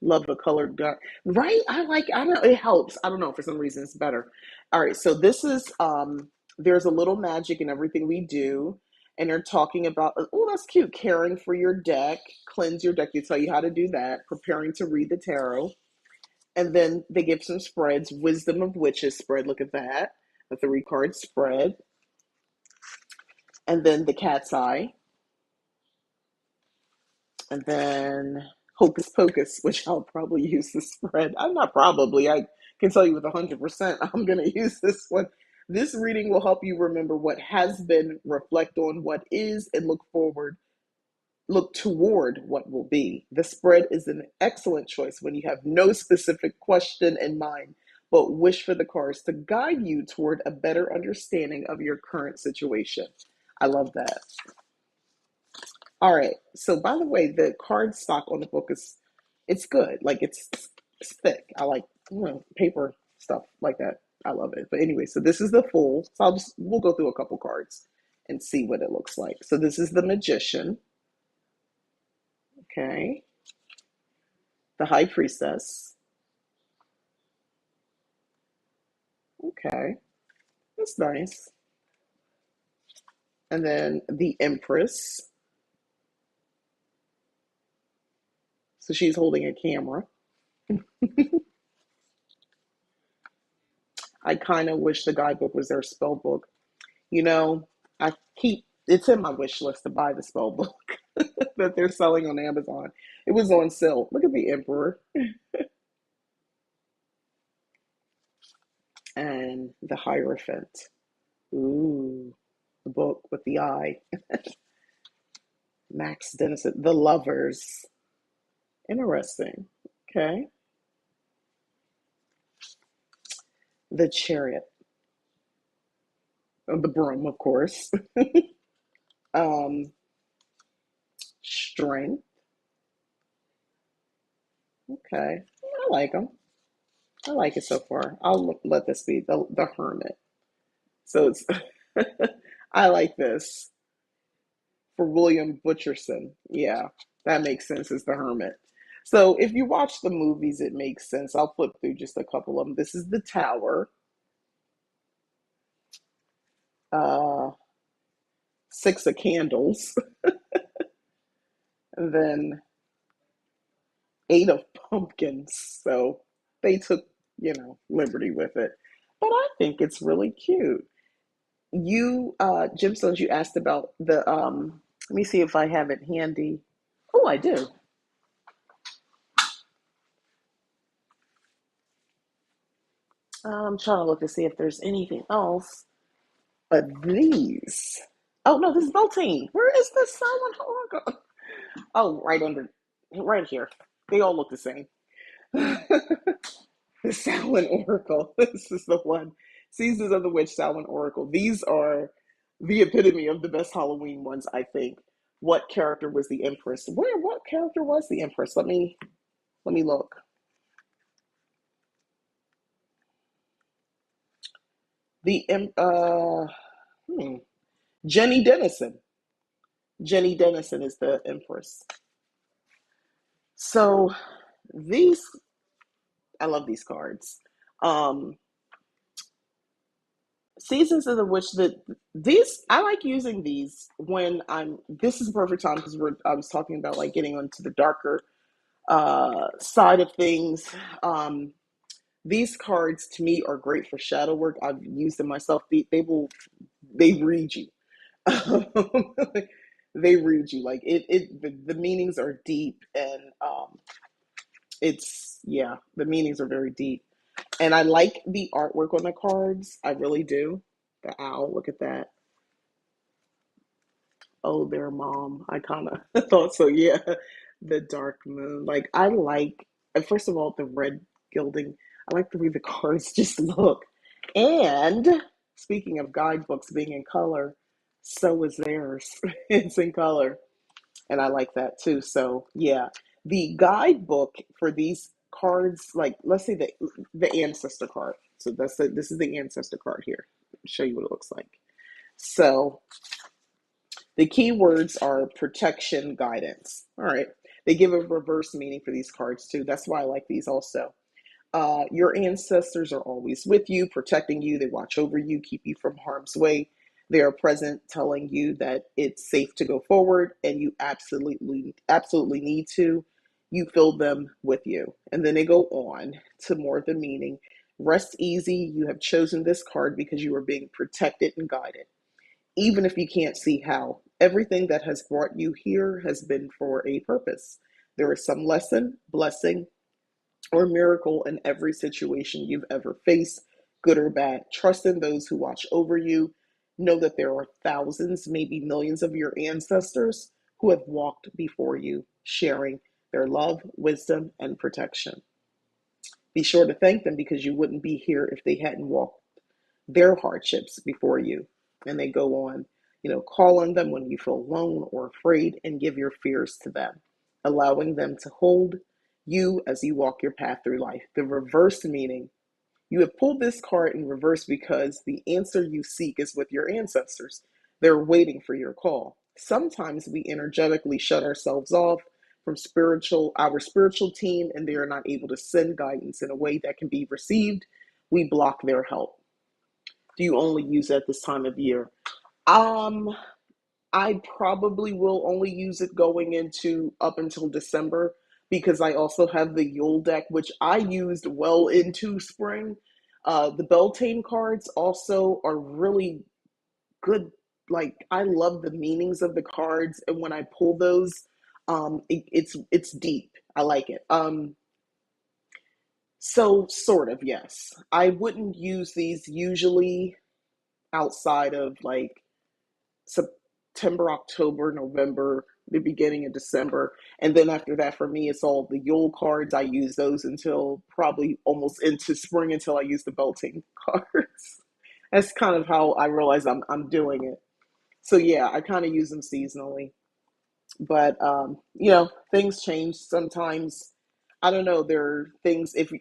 Love the colored gun. Right? I don't know, it helps. I don't know, for some reason it's better. All right, so this is there's a little magic in everything we do. And they're talking about, oh, that's cute. Caring for your deck, cleanse your deck. They tell you how to do that. Preparing to read the tarot. And then they give some spreads. Wisdom of Witches spread. Look at that. A 3-card spread. And then the cat's eye. And then Hocus Pocus, which I'll probably use the spread. I'm not probably, I can tell you with 100%, I'm going to use this one. This reading will help you remember what has been, reflect on what is, and look toward what will be. The spread is an excellent choice when you have no specific question in mind, but wish for the cards to guide you toward a better understanding of your current situation. I love that. All right. So by the way, the card stock on the book it's good. Like it's thick. I like, paper stuff like that. I love it. But anyway, so this is the Fool. So we'll go through a couple cards and see what it looks like. So this is the Magician. Okay. The High Priestess. Okay. That's nice. And then the Empress. So she's holding a camera. I kind of wish the guidebook was their spell book. You know, it's in my wish list to buy the spell book that they're selling on Amazon. It was on sale. Look at the Emperor and the Hierophant. Ooh, the book with the eye. Max Dennison, The Lovers. Interesting. Okay. The Chariot. The broom, of course. um, Strength. Okay. I like them. I like it so far. I'll let this be the Hermit. So it's I like this for William Butcherson. Yeah, that makes sense as the Hermit. So if you watch the movies, it makes sense. I'll flip through just a couple of them. This is the Tower. Uh, Six of Candles, and then Eight of Pumpkins. So they took, liberty with it. but I think it's really cute. You, Gemstones, you asked about the, let me see if I have it handy. Oh, I do. I'm trying to look to see if there's anything else. But these. Oh, no, this is Beltane. Where is the silent oracle? Oh, right under, right here. They all look the same. The Samhain Oracle. This is the one. Seasons of the Witch, Samhain Oracle. These are the epitome of the best Halloween ones, I think. What character was the Empress? What character was the Empress? Let me look. The hmm, Jenny Dennison. Jenny Dennison is the Empress. So these I love these cards. Um Seasons of the Witch, these I like using these when I'm this is the perfect time because we're I was talking about like getting onto the darker side of things. These cards to me are great for shadow work. I've used them myself. They read you. They read you like the meanings are deep and it's yeah, the meanings are very deep. And I like the artwork on the cards. I really do. The owl, look at that. Oh, their mom. I kind of thought so. Yeah, the dark moon. Like I like. First of all, the red gilding. I like the way the cards just look. And speaking of guidebooks being in color, so is theirs. It's in color, and I like that too. So yeah, the guidebook for these cards, like let's say the ancestor card. So this is the ancestor card here. Show you what it looks like. So the keywords are protection, guidance. All right. They give a reverse meaning for these cards too. That's why I like these also. Your ancestors are always with you, protecting you. They watch over you, keep you from harm's way. They are present, telling you that it's safe to go forward, and you absolutely need to. You fill them with you. And then they go on to more of the meaning. Rest easy. You have chosen this card because you are being protected and guided even if you can't see how. Everything that has brought you here has been for a purpose. There is some lesson, blessing, or miracle in every situation you've ever faced, good or bad. Trust in those who watch over you. Know that there are thousands, maybe millions of your ancestors who have walked before you, sharing their love, wisdom, and protection. Be sure to thank them because you wouldn't be here if they hadn't walked their hardships before you. And they go on, call on them when you feel alone or afraid and give your fears to them, allowing them to hold you as you walk your path through life. The reverse meaning, you have pulled this card in reverse because the answer you seek is with your ancestors. They're waiting for your call. Sometimes we energetically shut ourselves off from our spiritual team, and they are not able to send guidance in a way that can be received. We block their help. Do you only use it at this time of year? Um, I probably will only use it going into up until December because I also have the Yule deck, which I used well into spring. The Beltane cards also are really good. Like I love the meanings of the cards, and when I pull those, it's deep. I like it. So sort of yes. I wouldn't use these usually outside of like September, October, November, the beginning of December. And then after that, for me, it's all the Yule cards. I use those until probably almost into spring until I use the Beltane cards. That's kind of how I realize I'm doing it. So yeah, I kind of use them seasonally. But things change sometimes. I don't know. There are things. If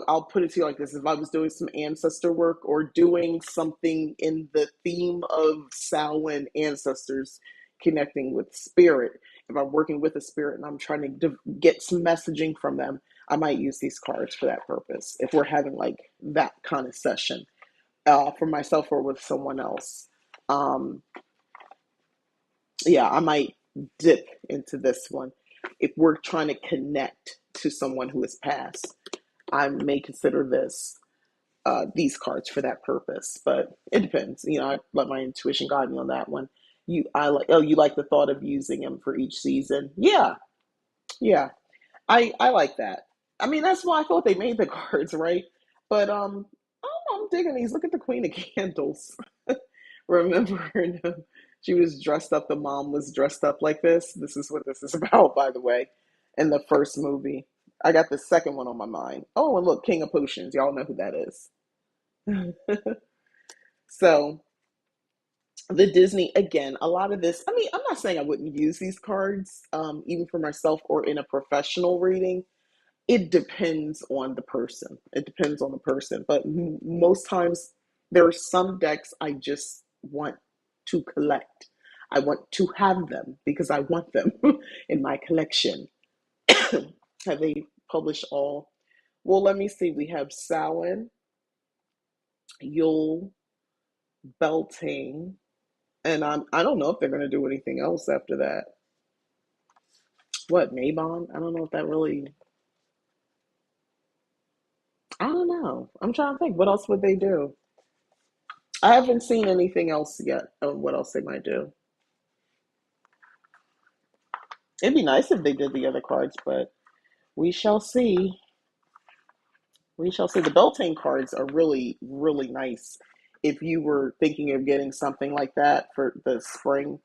I'll put it to you like this: if I was doing some ancestor work or doing something in the theme of Samhain ancestors connecting with spirit, if I'm working with a spirit and I'm trying to get some messaging from them, I might use these cards for that purpose. If we're having like that kind of session for myself or with someone else. Um, yeah, I might dip into this one. If we're trying to connect to someone who has passed, I may consider this. these cards for that purpose. But it depends. I let my intuition guide me on that one. You like the thought of using them for each season? Yeah, yeah. I like that. I mean, that's why I thought they made the cards, right? But I'm digging these. Look at the Queen of Candles. Remember, she was dressed up. The mom was dressed up like this. This is what this is about, by the way. In the first movie, I got the second one on my mind. Oh, and look, King of Potions. Y'all know who that is. So the Disney again. A lot of this. I mean, I'm not saying I wouldn't use these cards, even for myself or in a professional reading. It depends on the person. It depends on the person. But most times, there are some decks I just want to collect. I want to have them because I want them in my collection. Have they published all? Well, let me see. We have Samhain, Yule, Beltane, and I don't know if they're going to do anything else after that. What, Mabon? I don't know if that really. I don't know. I'm trying to think. What else would they do? I haven't seen anything else yet on what else they might do. It'd be nice if they did the other cards, but we shall see. We shall see. The Beltane cards are really, really nice. If you were thinking of getting something like that for the spring,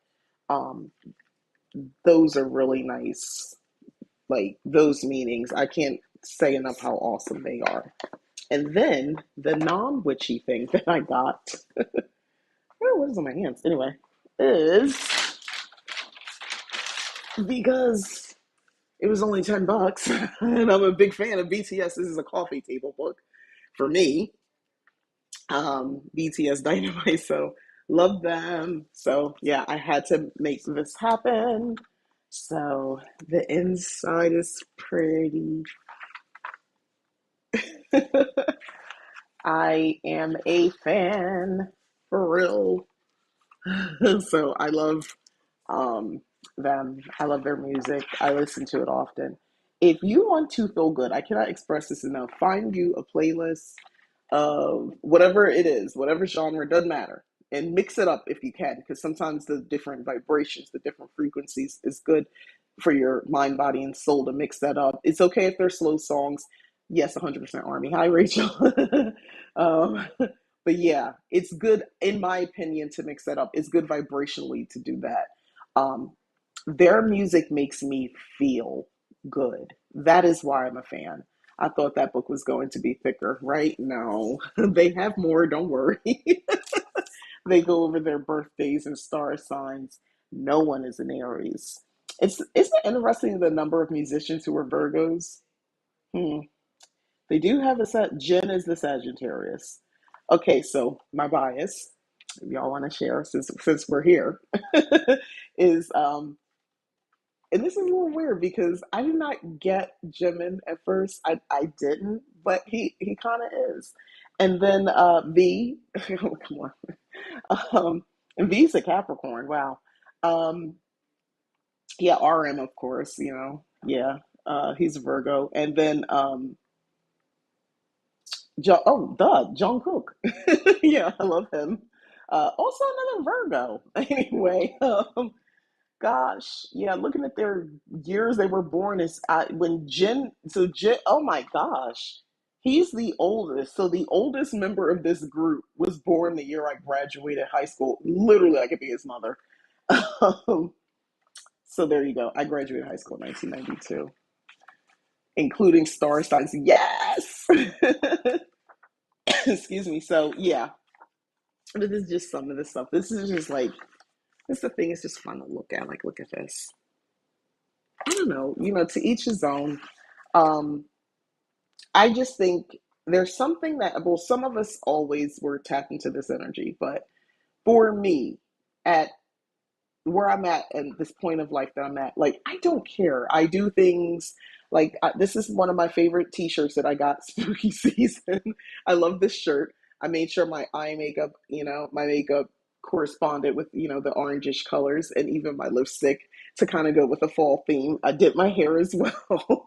um, those are really nice. Like those meanings, I can't say enough how awesome they are. And then the non-witchy thing that I got, oh, what is on my hands? Anyway, is because it was only $10, and I'm a big fan of BTS. This is a coffee table book for me. BTS Dynamite, so love them. So yeah, I had to make this happen. So the inside is pretty. I am a fan for real. So I love um, them. I love their music. I listen to it often. If you want to feel good, I cannot express this enough. Find you a playlist of whatever it is, whatever genre, doesn't matter, and mix it up if you can, because sometimes the different vibrations, the different frequencies is good for your mind, body, and soul to mix that up. It's okay if they're slow songs. Yes, 100% Army. Hi, Rachel. um, but yeah, it's good, in my opinion, to mix that up. It's good vibrationally to do that. Um, their music makes me feel good. That is why I'm a fan. I thought that book was going to be thicker, right? No, they have more, don't worry. They go over their birthdays and star signs. No one is an Aries. Isn't it interesting the number of musicians who are Virgos? Hmm. They do have a set. Jen is the Sagittarius. Okay, so my bias, if y'all want to share since we're here, is and this is a little weird because I did not get Jimin at first. I didn't, but he kind of is. And then V, oh, come on, and V's a Capricorn. Wow. Um, yeah, RM of course. Yeah, he's a Virgo. And then Jungkook. Yeah, I love him. Also another Virgo. Anyway, gosh, yeah, looking at their years they were born is when Jin. Oh my gosh, he's the oldest. So the oldest member of this group was born the year I graduated high school. Literally, I could be his mother. Um, so there you go. I graduated high school in 1992, including star signs. Yes. Excuse me. So yeah, but this is just some of the stuff. This is just like this. The thing is just fun to look at. Like, look at this. I don't know. To each his own. Um, I just think there's something that, well, some of us always were tapped into this energy, but for me, at where I'm at and this point of life that I'm at, like, I don't care. I do things like this is one of my favorite t-shirts that I got spooky season. I love this shirt. I made sure my eye makeup, my makeup corresponded with, the orangish colors and even my lipstick to kind of go with the fall theme. I did my hair as well.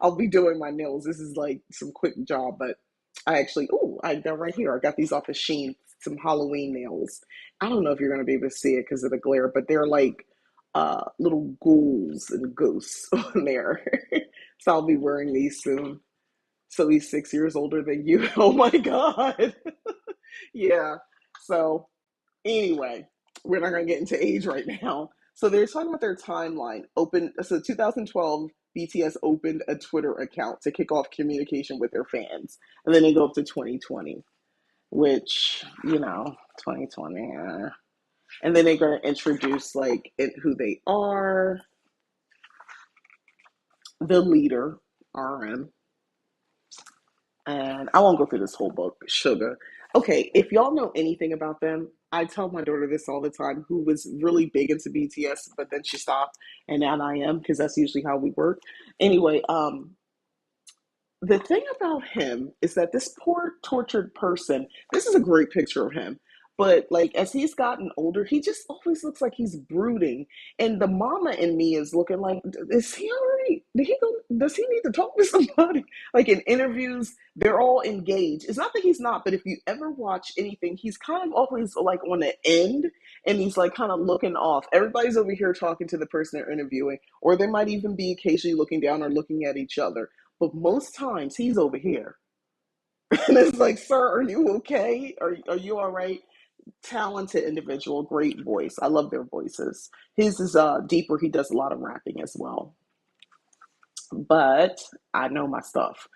I'll be doing my nails. This is like some quick job, but I actually, oh, I got right here. I got these off of Sheen, some Halloween nails. I don't know if you're going to be able to see it because of the glare, but they're like little ghouls and ghosts on there. So I'll be wearing these soon. So he's 6 years older than you. Oh my God. Yeah. So anyway, we're not going to get into age right now. So they're talking about their timeline. So 2012, BTS opened a Twitter account to kick off communication with their fans. And then they go up to 2020, which, 2020. And then they're going to introduce like who they are, the leader, RM, and I won't go through this whole book, Sugar. Okay, if y'all know anything about them, I tell my daughter this all the time, who was really big into BTS, but then she stopped, and now I am, because that's usually how we work. Anyway, the thing about him is that this poor tortured person, this is a great picture of him, but like as he's gotten older, he just always looks like he's brooding. And the mama in me is looking like, is he already, does he need to talk to somebody? Like in interviews, they're all engaged. It's not that he's not, but if you ever watch anything, he's kind of always like on the end, and he's like kind of looking off. Everybody's over here talking to the person they're interviewing, or they might even be occasionally looking down or looking at each other, but most times he's over here. And it's like, sir, are you okay? Are you all right? Talented individual, great voice. I love their voices. His is deeper. He does a lot of rapping as well. But I know my stuff.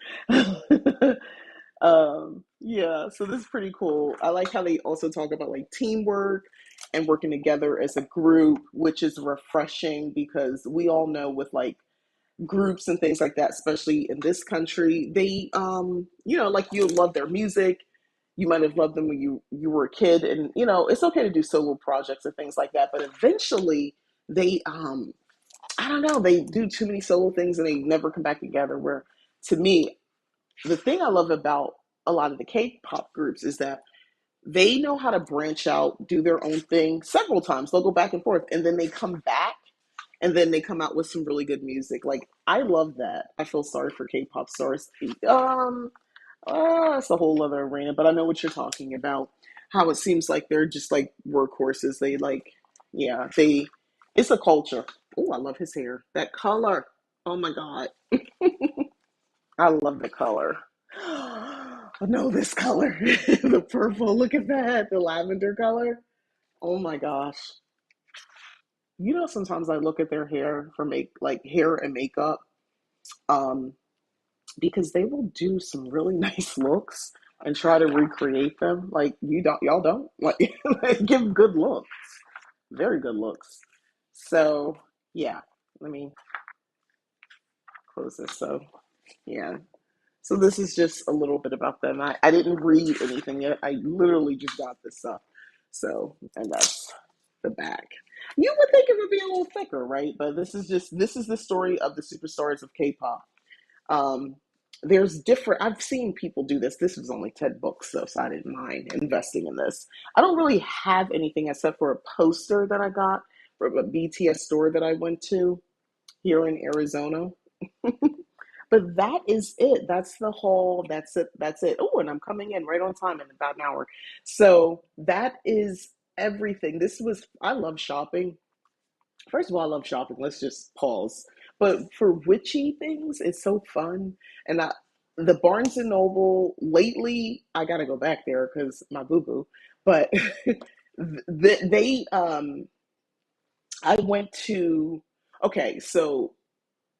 Yeah, so this is pretty cool. I like how they also talk about like teamwork and working together as a group, which is refreshing because we all know with like groups and things like that, especially in this country, they like you love their music. You might have loved them when you were a kid, and it's okay to do solo projects and things like that, but eventually they I don't know, they do too many solo things and they never come back together. Where to me, the thing I love about a lot of the K-pop groups is that they know how to branch out, do their own thing several times. They'll go back and forth, and then they come back, and then they come out with some really good music. Like I love that. I feel sorry for K-pop stars. It's a whole other arena, but I know what you're talking about. How it seems like they're just like workhorses. They like, yeah, they. It's a culture. Oh, I love his hair. That color. Oh my God, I love the color. I know this color. The purple. Look at that. The lavender color. Oh my gosh. Sometimes I look at their hair for hair and makeup, um, because they will do some really nice looks and try to recreate them. Like y'all don't like they give good looks, very good looks. So yeah, let me close this. So yeah, so this is just a little bit about them. I didn't read anything yet. I literally just got this up. So, and that's the back. You would think it would be a little thicker, right? But this is the story of the superstars of K-pop. Um, there's different. I've seen people do this. This was only 10 books, though, so I didn't mind investing in this. I don't really have anything except for a poster that I got from a BTS store that I went to here in Arizona. But that is it. That's the whole, that's it. That's it. Oh, and I'm coming in right on time in about an hour. So that is everything. I love shopping. First of all, I love shopping. Let's just pause. But for witchy things, it's so fun. And the Barnes and Noble, lately, I got to go back there because my boo boo. But I went to, okay, so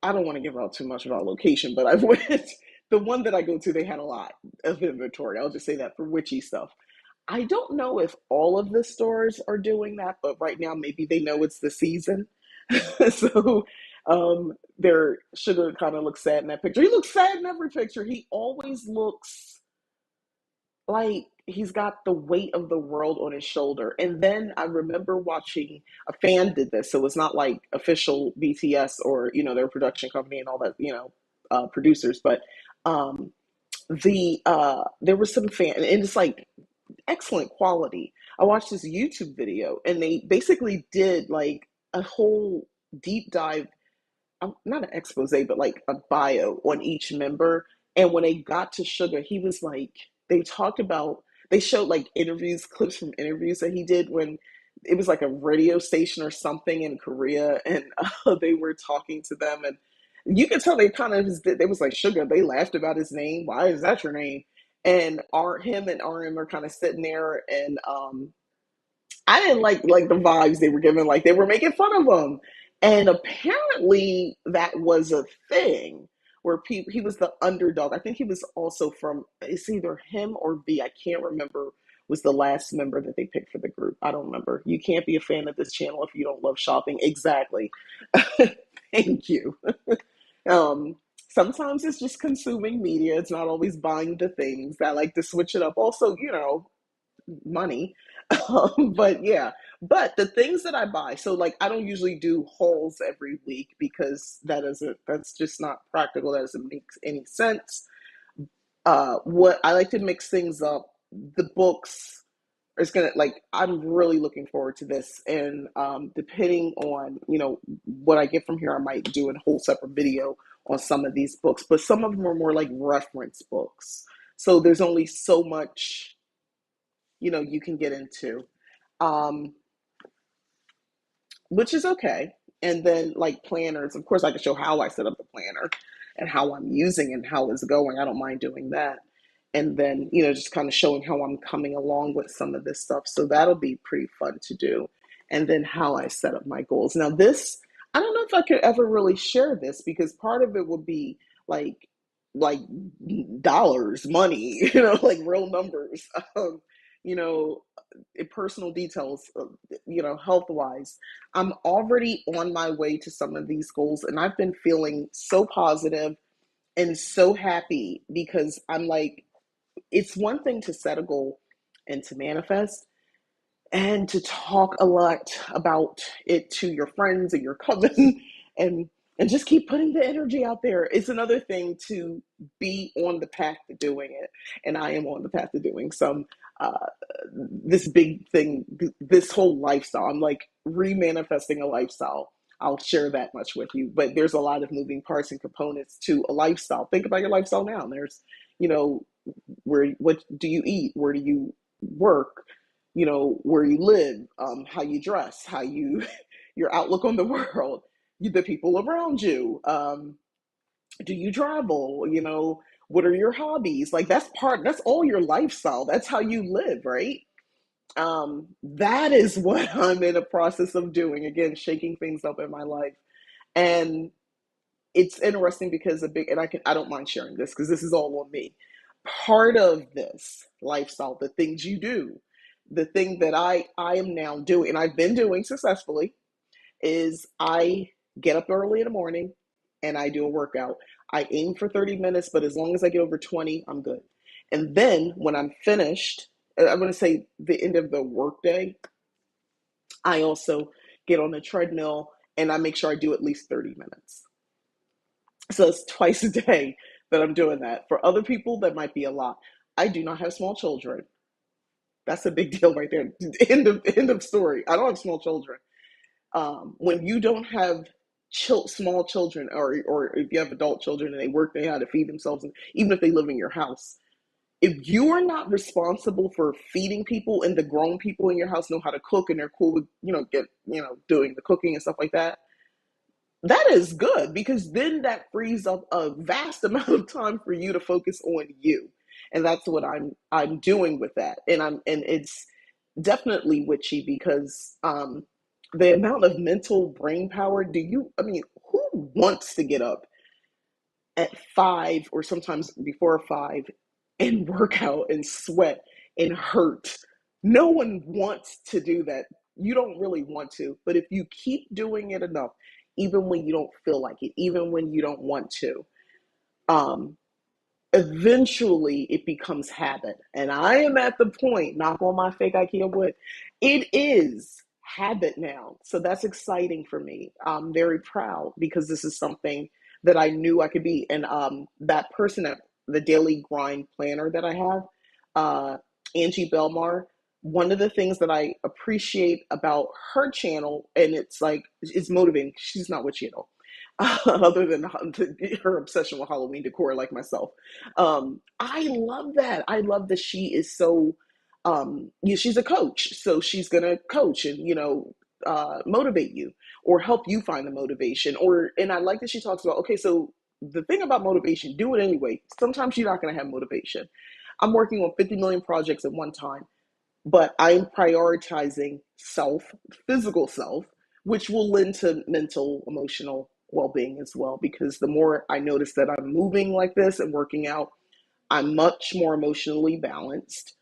I don't want to give out too much about location, but I went, the one that I go to, they had a lot of inventory. I'll just say that for witchy stuff. I don't know if all of the stores are doing that, but right now maybe they know it's the season. So their Sugar kind of looks sad in that picture. He looks sad in every picture. He always looks like he's got the weight of the world on his shoulder. And then I remember watching a fan did this, so it's not like official BTS or their production company and all that, producers, but um, there was some fan, and it's like excellent quality. I watched this YouTube video, and they basically did like a whole deep dive, not an expose, but like a bio on each member. And when they got to sugar, he was like, they talked about, they showed like interviews, clips from interviews that he did when it was like a radio station or something in Korea, and they were talking to them, and you could tell they kind of they was like sugar. They laughed about his name. Why is that your name? And him and RM are kind of sitting there, and I didn't like the vibes they were giving. Like they were making fun of him, and apparently that was a thing where people he was the underdog. I think he was also from it's either him or B. I can't remember. Was the last member that they picked for the group. I don't remember. You can't be a fan of this channel if you don't love shopping. Exactly. Thank you. Um, Sometimes it's just consuming media. It's not always buying the things. I like to switch it up. Also, money. But yeah, but the things that I buy, so like I don't usually do hauls every week because that's just not practical. That doesn't make any sense. What I like to mix things up, the books is gonna like I'm really looking forward to this, and depending on what I get from here, I might do a whole separate video on some of these books, but some of them are more like reference books, so there's only so much you can get into, um, which is okay. And then like planners, of course, I can show how I set up the planner and how I'm using and how it's going. I don't mind doing that. And then just kind of showing how I'm coming along with some of this stuff. So that'll be pretty fun to do. And then how I set up my goals. Now this, I don't know if I could ever really share this because part of it would be like dollars, money, like real numbers. You know, personal details, health wise. I'm already on my way to some of these goals, and I've been feeling so positive and so happy because I'm like, it's one thing to set a goal and to manifest and to talk a lot about it to your friends and your coven and just keep putting the energy out there. It's another thing to be on the path to doing it, and I am on the path to doing some uh, this big thing, this whole lifestyle. I'm like remanifesting a lifestyle. I'll share that much with you, but there's a lot of moving parts and components to a lifestyle. Think about your lifestyle now. There's, you know, what do you eat? Where do you work? Where you live, how you dress, how you, your outlook on the world, the people around you. Do you travel? What are your hobbies? Like that's all your lifestyle. That's how you live, right? That is what I'm in a process of doing. Again, shaking things up in my life. And it's interesting because and I don't mind sharing this because this is all on me. Part of this lifestyle, the things you do, the thing that I am now doing, and I've been doing successfully, is I get up early in the morning and I do a workout. I aim for 30 minutes, but as long as I get over 20, I'm good. And then when I'm finished, I'm going to say the end of the workday, I also get on the treadmill and I make sure I do at least 30 minutes. So it's twice a day that I'm doing that. For other people, that might be a lot. I do not have small children. That's a big deal right there. End of story. I don't have small children. When you don't have small children, or if you have adult children and they work, they have to feed themselves, and even if they live in your house, if you are not responsible for feeding people and the grown people in your house know how to cook and they're cool with doing the cooking and stuff like that, that is good because then that frees up a vast amount of time for you to focus on you. And that's what I'm doing with that. And it's definitely witchy because the amount of mental brain power, who wants to get up at 5 or sometimes before 5 and work out and sweat and hurt? No one wants to do that. You don't really want to, but if you keep doing it enough, even when you don't feel like it, even when you don't want to, um, eventually it becomes habit. And I am at the point, knock on my fake IKEA wood, it is habit now. So that's exciting for me. I'm very proud because this is something that I knew I could be. And that person at the daily grind planner that I have, Angie Belmar, one of the things that I appreciate about her channel, and it's like, it's motivating. She's not witchy at all. other than her obsession with Halloween decor, like myself. I love that. I love that she is so, she's a coach. So she's going to coach and, motivate you or help you find the motivation. And I like that she talks about, okay, so the thing about motivation, do it anyway. Sometimes you're not going to have motivation. I'm working on 50 million projects at one time, but I'm prioritizing self, physical self, which will lend to mental, emotional well being as well. Because the more I notice that I'm moving like this and working out, I'm much more emotionally balanced.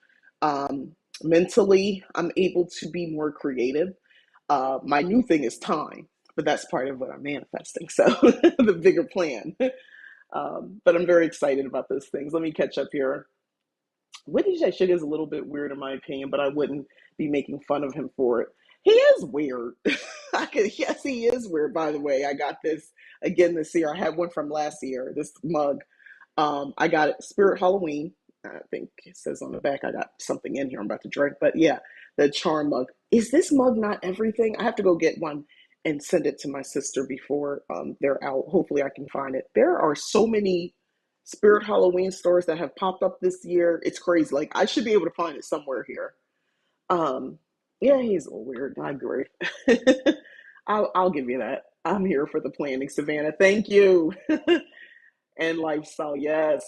Um, Mentally, I'm able to be more creative. My new thing is time, but that's part of what I'm manifesting. So the bigger plan. But I'm very excited about those things. Let me catch up here. Witchy Sugar is a little bit weird in my opinion, but I wouldn't be making fun of him for it. He is weird. Yes, he is weird. By the way, I got this again this year. I had one from last year. This mug. I got it Spirit Halloween. I think it says on the back. I got something in here I'm about to drink, but yeah, the charm mug. Is this mug not everything? I have to go get one and send it to my sister before they're out. Hopefully, I can find it. There are so many Spirit Halloween stores that have popped up this year. It's crazy. Like I should be able to find it somewhere here. Um, yeah, he's a little weird. I agree. I'll give you that. I'm here for the planning, Savannah. Thank you. And lifestyle, yes.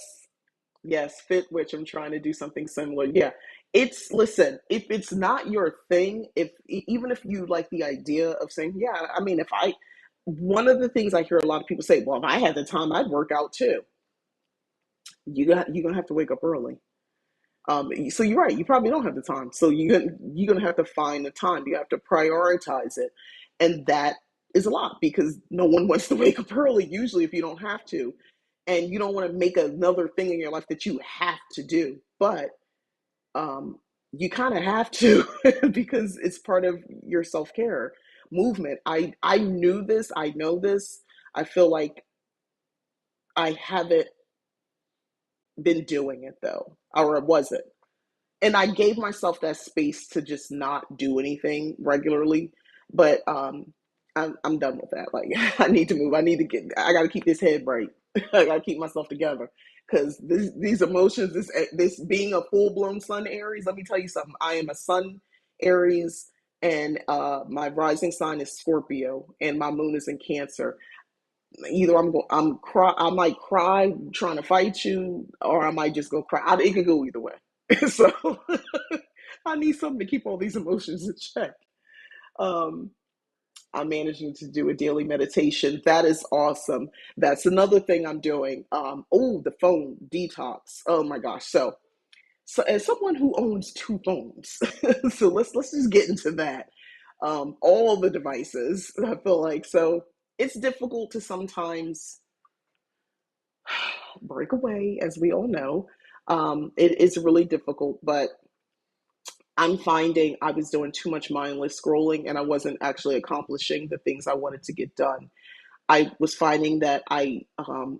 Yes, fit which I'm trying to do something similar. Yeah. Listen, if it's not your thing, even if you like the idea of saying, yeah, I mean, one of the things I hear a lot of people say, well, if I had the time, I'd work out too. You're gonna have to wake up early. So you're right. You probably don't have the time. So you're gonna have to find the time. You have to prioritize it, and that is a lot because no one wants to wake up early. Usually, if you don't have to, and you don't want to make another thing in your life that you have to do, but you kind of have to because it's part of your self care movement. I knew this. I know this. I feel like I haven't been doing it though, or it wasn't. And I gave myself that space to just not do anything regularly. But I'm done with that. Like I need to move. I got to keep this head right. I got to keep myself together because these emotions, this being a full blown Sun Aries. Let me tell you something. I am a Sun Aries, and my rising sign is Scorpio, and my moon is in Cancer. Either I might cry trying to fight you, or I might just go cry. It could go either way. So I need something to keep all these emotions in check. Um, I'm managing to do a daily meditation. That is awesome. That's another thing I'm doing. The phone detox. Oh my gosh. So as someone who owns two phones, so let's just get into that. All the devices. I feel like so it's difficult to sometimes break away, as we all know. It is really difficult, but I'm finding I was doing too much mindless scrolling and I wasn't actually accomplishing the things I wanted to get done. I was finding that I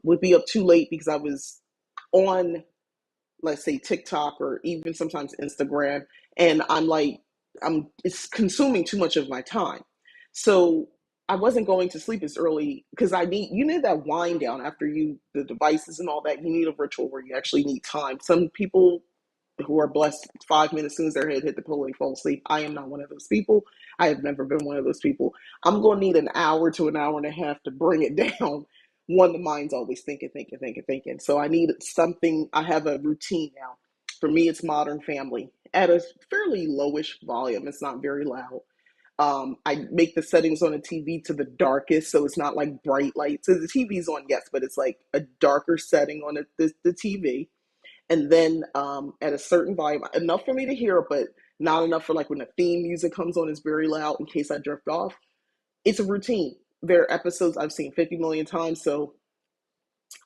would be up too late because I was on, let's say, TikTok or even sometimes Instagram, and it's consuming too much of my time. So I wasn't going to sleep as early because you need that wind down after the devices and all that. You need a ritual where you actually need time. Some people who are blessed 5 minutes as soon as their head hit the pillow, they fall asleep. I am not one of those people. I have never been one of those people. I'm going to need an hour to an hour and a half to bring it down. One, the mind's always thinking, thinking, thinking, thinking. So I need something. I have a routine now. For me, it's Modern Family at a fairly lowish volume. It's not very loud. I make the settings on the TV to the darkest, so it's not like bright lights. So the TV's on, yes, but it's like a darker setting on the TV. And then at a certain volume, enough for me to hear, but not enough for like when the theme music comes on, it's very loud in case I drift off. It's a routine. There are episodes I've seen 50 million times, so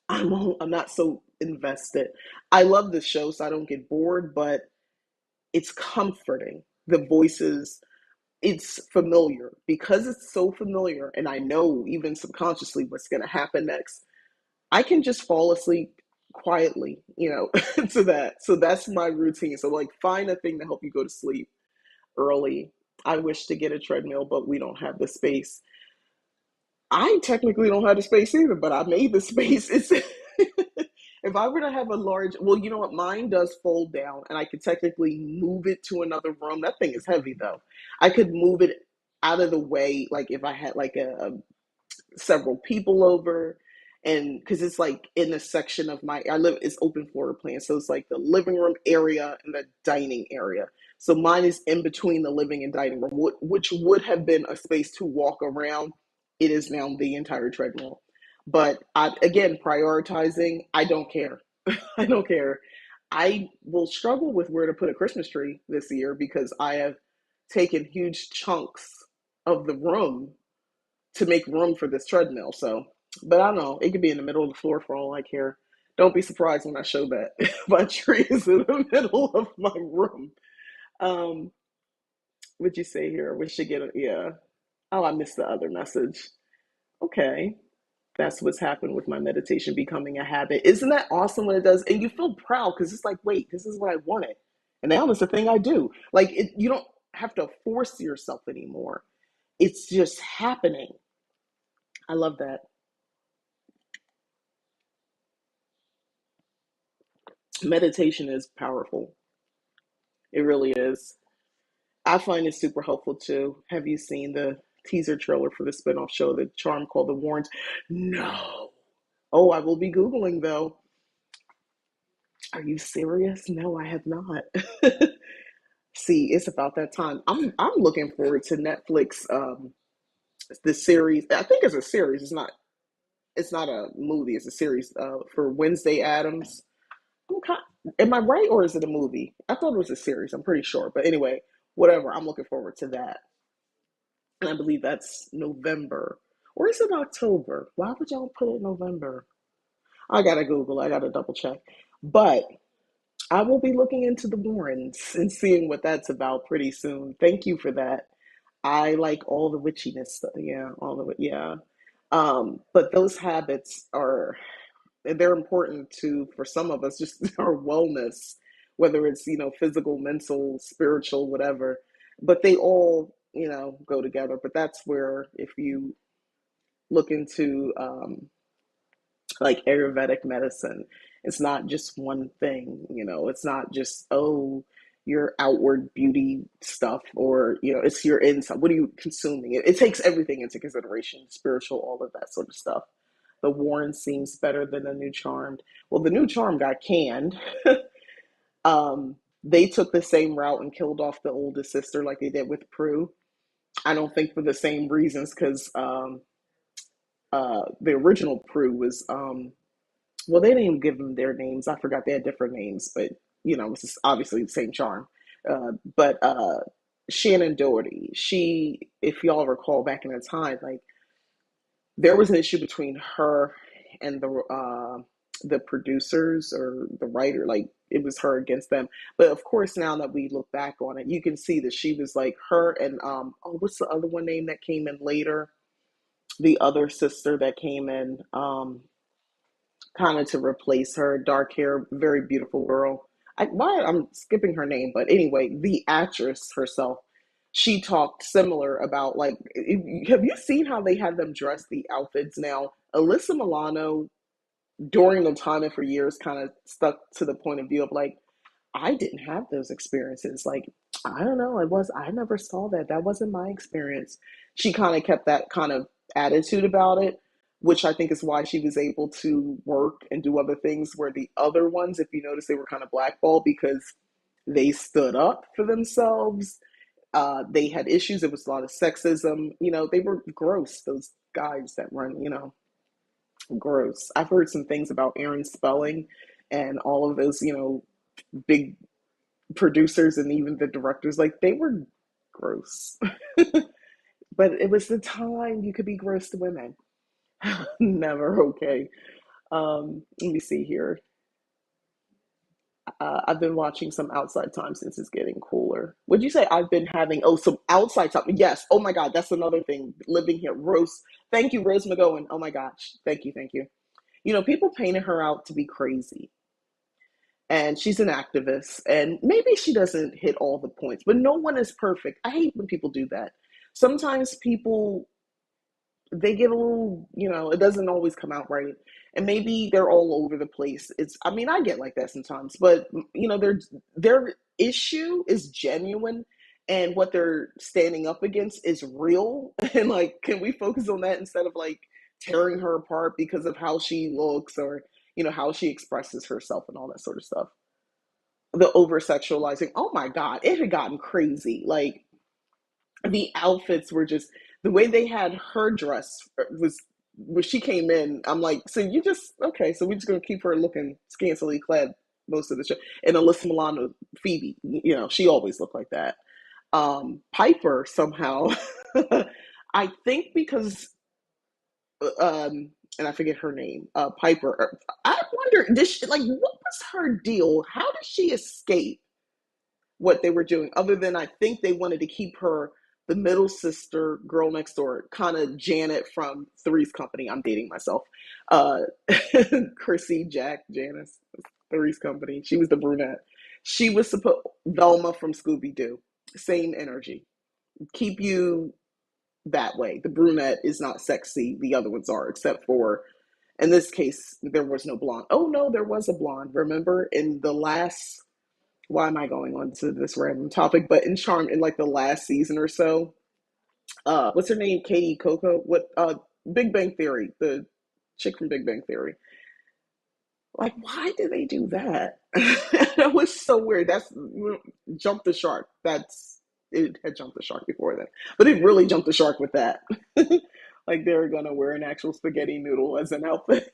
I'm not so invested. I love this show, so I don't get bored, but it's comforting. The voices, it's familiar because it's so familiar, and I know even subconsciously what's going to happen next. I can just fall asleep quietly, to that. So that's my routine. So like find a thing to help you go to sleep early. I wish to get a treadmill, but we don't have the space. I technically don't have the space either, but I made the space. It's if I were to have a large, well, you know what? Mine does fold down, and I could technically move it to another room. That thing is heavy, though. I could move it out of the way, like if I had like a several people over, and because it's like in the section of my I live it's open floor plan, so it's like the living room area and the dining area. So mine is in between the living and dining room, which would have been a space to walk around. It is now the entire treadmill. But again, prioritizing, I don't care. I don't care. I will struggle with where to put a Christmas tree this year because I have taken huge chunks of the room to make room for this treadmill. So, but I don't know. It could be in the middle of the floor for all I care. Don't be surprised when I show that my tree is in the middle of my room. Um, what'd you say here? We should get a, yeah. Oh, I missed the other message. Okay. That's what's happened with my meditation becoming a habit. Isn't that awesome when it does? And you feel proud because it's like, wait, this is what I wanted. And now it's the thing I do. Like, you don't have to force yourself anymore. It's just happening. I love that. Meditation is powerful. It really is. I find it super helpful too. Have you seen the teaser trailer for the spinoff show, The Charm Called the Warrens? No. Oh, I will be Googling though. Are you serious? No, I have not. See, it's about that time. I'm looking forward to Netflix the series. I think it's a series. It's not a movie, it's a series for Wednesday Adams. Am I right or is it a movie? I thought it was a series. I'm pretty sure. But anyway, whatever. I'm looking forward to that. And I believe that's November. Or is it October? Why would y'all put it November? I gotta Google. I gotta double check. But I will be looking into the Warrens and seeing what that's about pretty soon. Thank you for that. I like all the witchiness stuff. Yeah, all of it. Yeah. But those habits are they're important to for some of us just our wellness, whether it's physical, mental, spiritual, whatever. But they all go together. But that's where if you look into like Ayurvedic medicine, it's not just one thing. It's not just your outward beauty stuff or it's your inside. What are you consuming? It takes everything into consideration, spiritual, all of that sort of stuff. The Warren seems better than the new Charmed. Well, the new Charm got canned. They took the same route and killed off the oldest sister like they did with Prue. I don't think for the same reasons because the original Prue was well, they didn't even give them their names. I forgot they had different names, but it's just obviously the same charm. But Shannon Doherty, she, if y'all recall back in the time, like there was an issue between her and the producers or the writer, like it was her against them. But of course, now that we look back on it, you can see that she was like her and what's the other one name that came in later? The other sister that came in, kind of to replace her, dark hair, very beautiful girl. Why I'm skipping her name, but anyway, the actress herself, she talked similar about like, have you seen how they had them dress the outfits now? Alyssa Milano during the time and for years kind of stuck to the point of view of like, I didn't have those experiences. Like, I don't know. I never saw that. That wasn't my experience. She kind of kept that kind of attitude about it, which I think is why she was able to work and do other things where the other ones, if you notice, they were kind of blackballed because they stood up for themselves. They had issues. There was a lot of sexism. They were gross, those guys that run, gross. I've heard some things about Aaron Spelling and all of those, big producers and even the directors, like they were gross. But it was the time you could be gross to women. Never okay. Let me see here. I've been watching some outside time since it's getting cooler. Would you say I've been having some outside time? Yes. Oh my God, that's another thing. Living here, Rose. Thank you, Rose McGowan. Oh my gosh, thank you, thank you. People painted her out to be crazy, and she's an activist, and maybe she doesn't hit all the points, but no one is perfect. I hate when people do that. Sometimes people they get a little, it doesn't always come out right. And maybe they're all over the place. I mean, I get like that sometimes, but their issue is genuine, and what they're standing up against is real. And like, can we focus on that instead of like tearing her apart because of how she looks, or, how she expresses herself and all that sort of stuff? The over sexualizing. Oh my God, it had gotten crazy. Like, the outfits were just the way they had her dress was when she came in. I'm like, so you just okay? So we're just gonna keep her looking scantily clad most of the show. And Alyssa Milano, Phoebe, she always looked like that. Piper somehow, I think because and I forget her name, Piper. I wonder, did she, like, what was her deal? How did she escape what they were doing, other than I think they wanted to keep her the middle sister, girl next door, kind of Janet from Three's Company. I'm dating myself. Uh, Chrissy, Jack, Janice, Three's Company. She was the brunette. She was supposed Velma from Scooby Doo. Same energy. Keep you that way. The brunette is not sexy. The other ones are, except for in this case, there was no blonde. Oh no, there was a blonde. Remember in the last, why am I going on to this random topic? But in Charm, in like the last season or so, what's her name? Katie Coco? What? Big Bang Theory, the chick from Big Bang Theory. Like, why did they do that? That was so weird. That's jumped the shark. It had jumped the shark before then, but it really jumped the shark with that. Like they were gonna wear an actual spaghetti noodle as an outfit.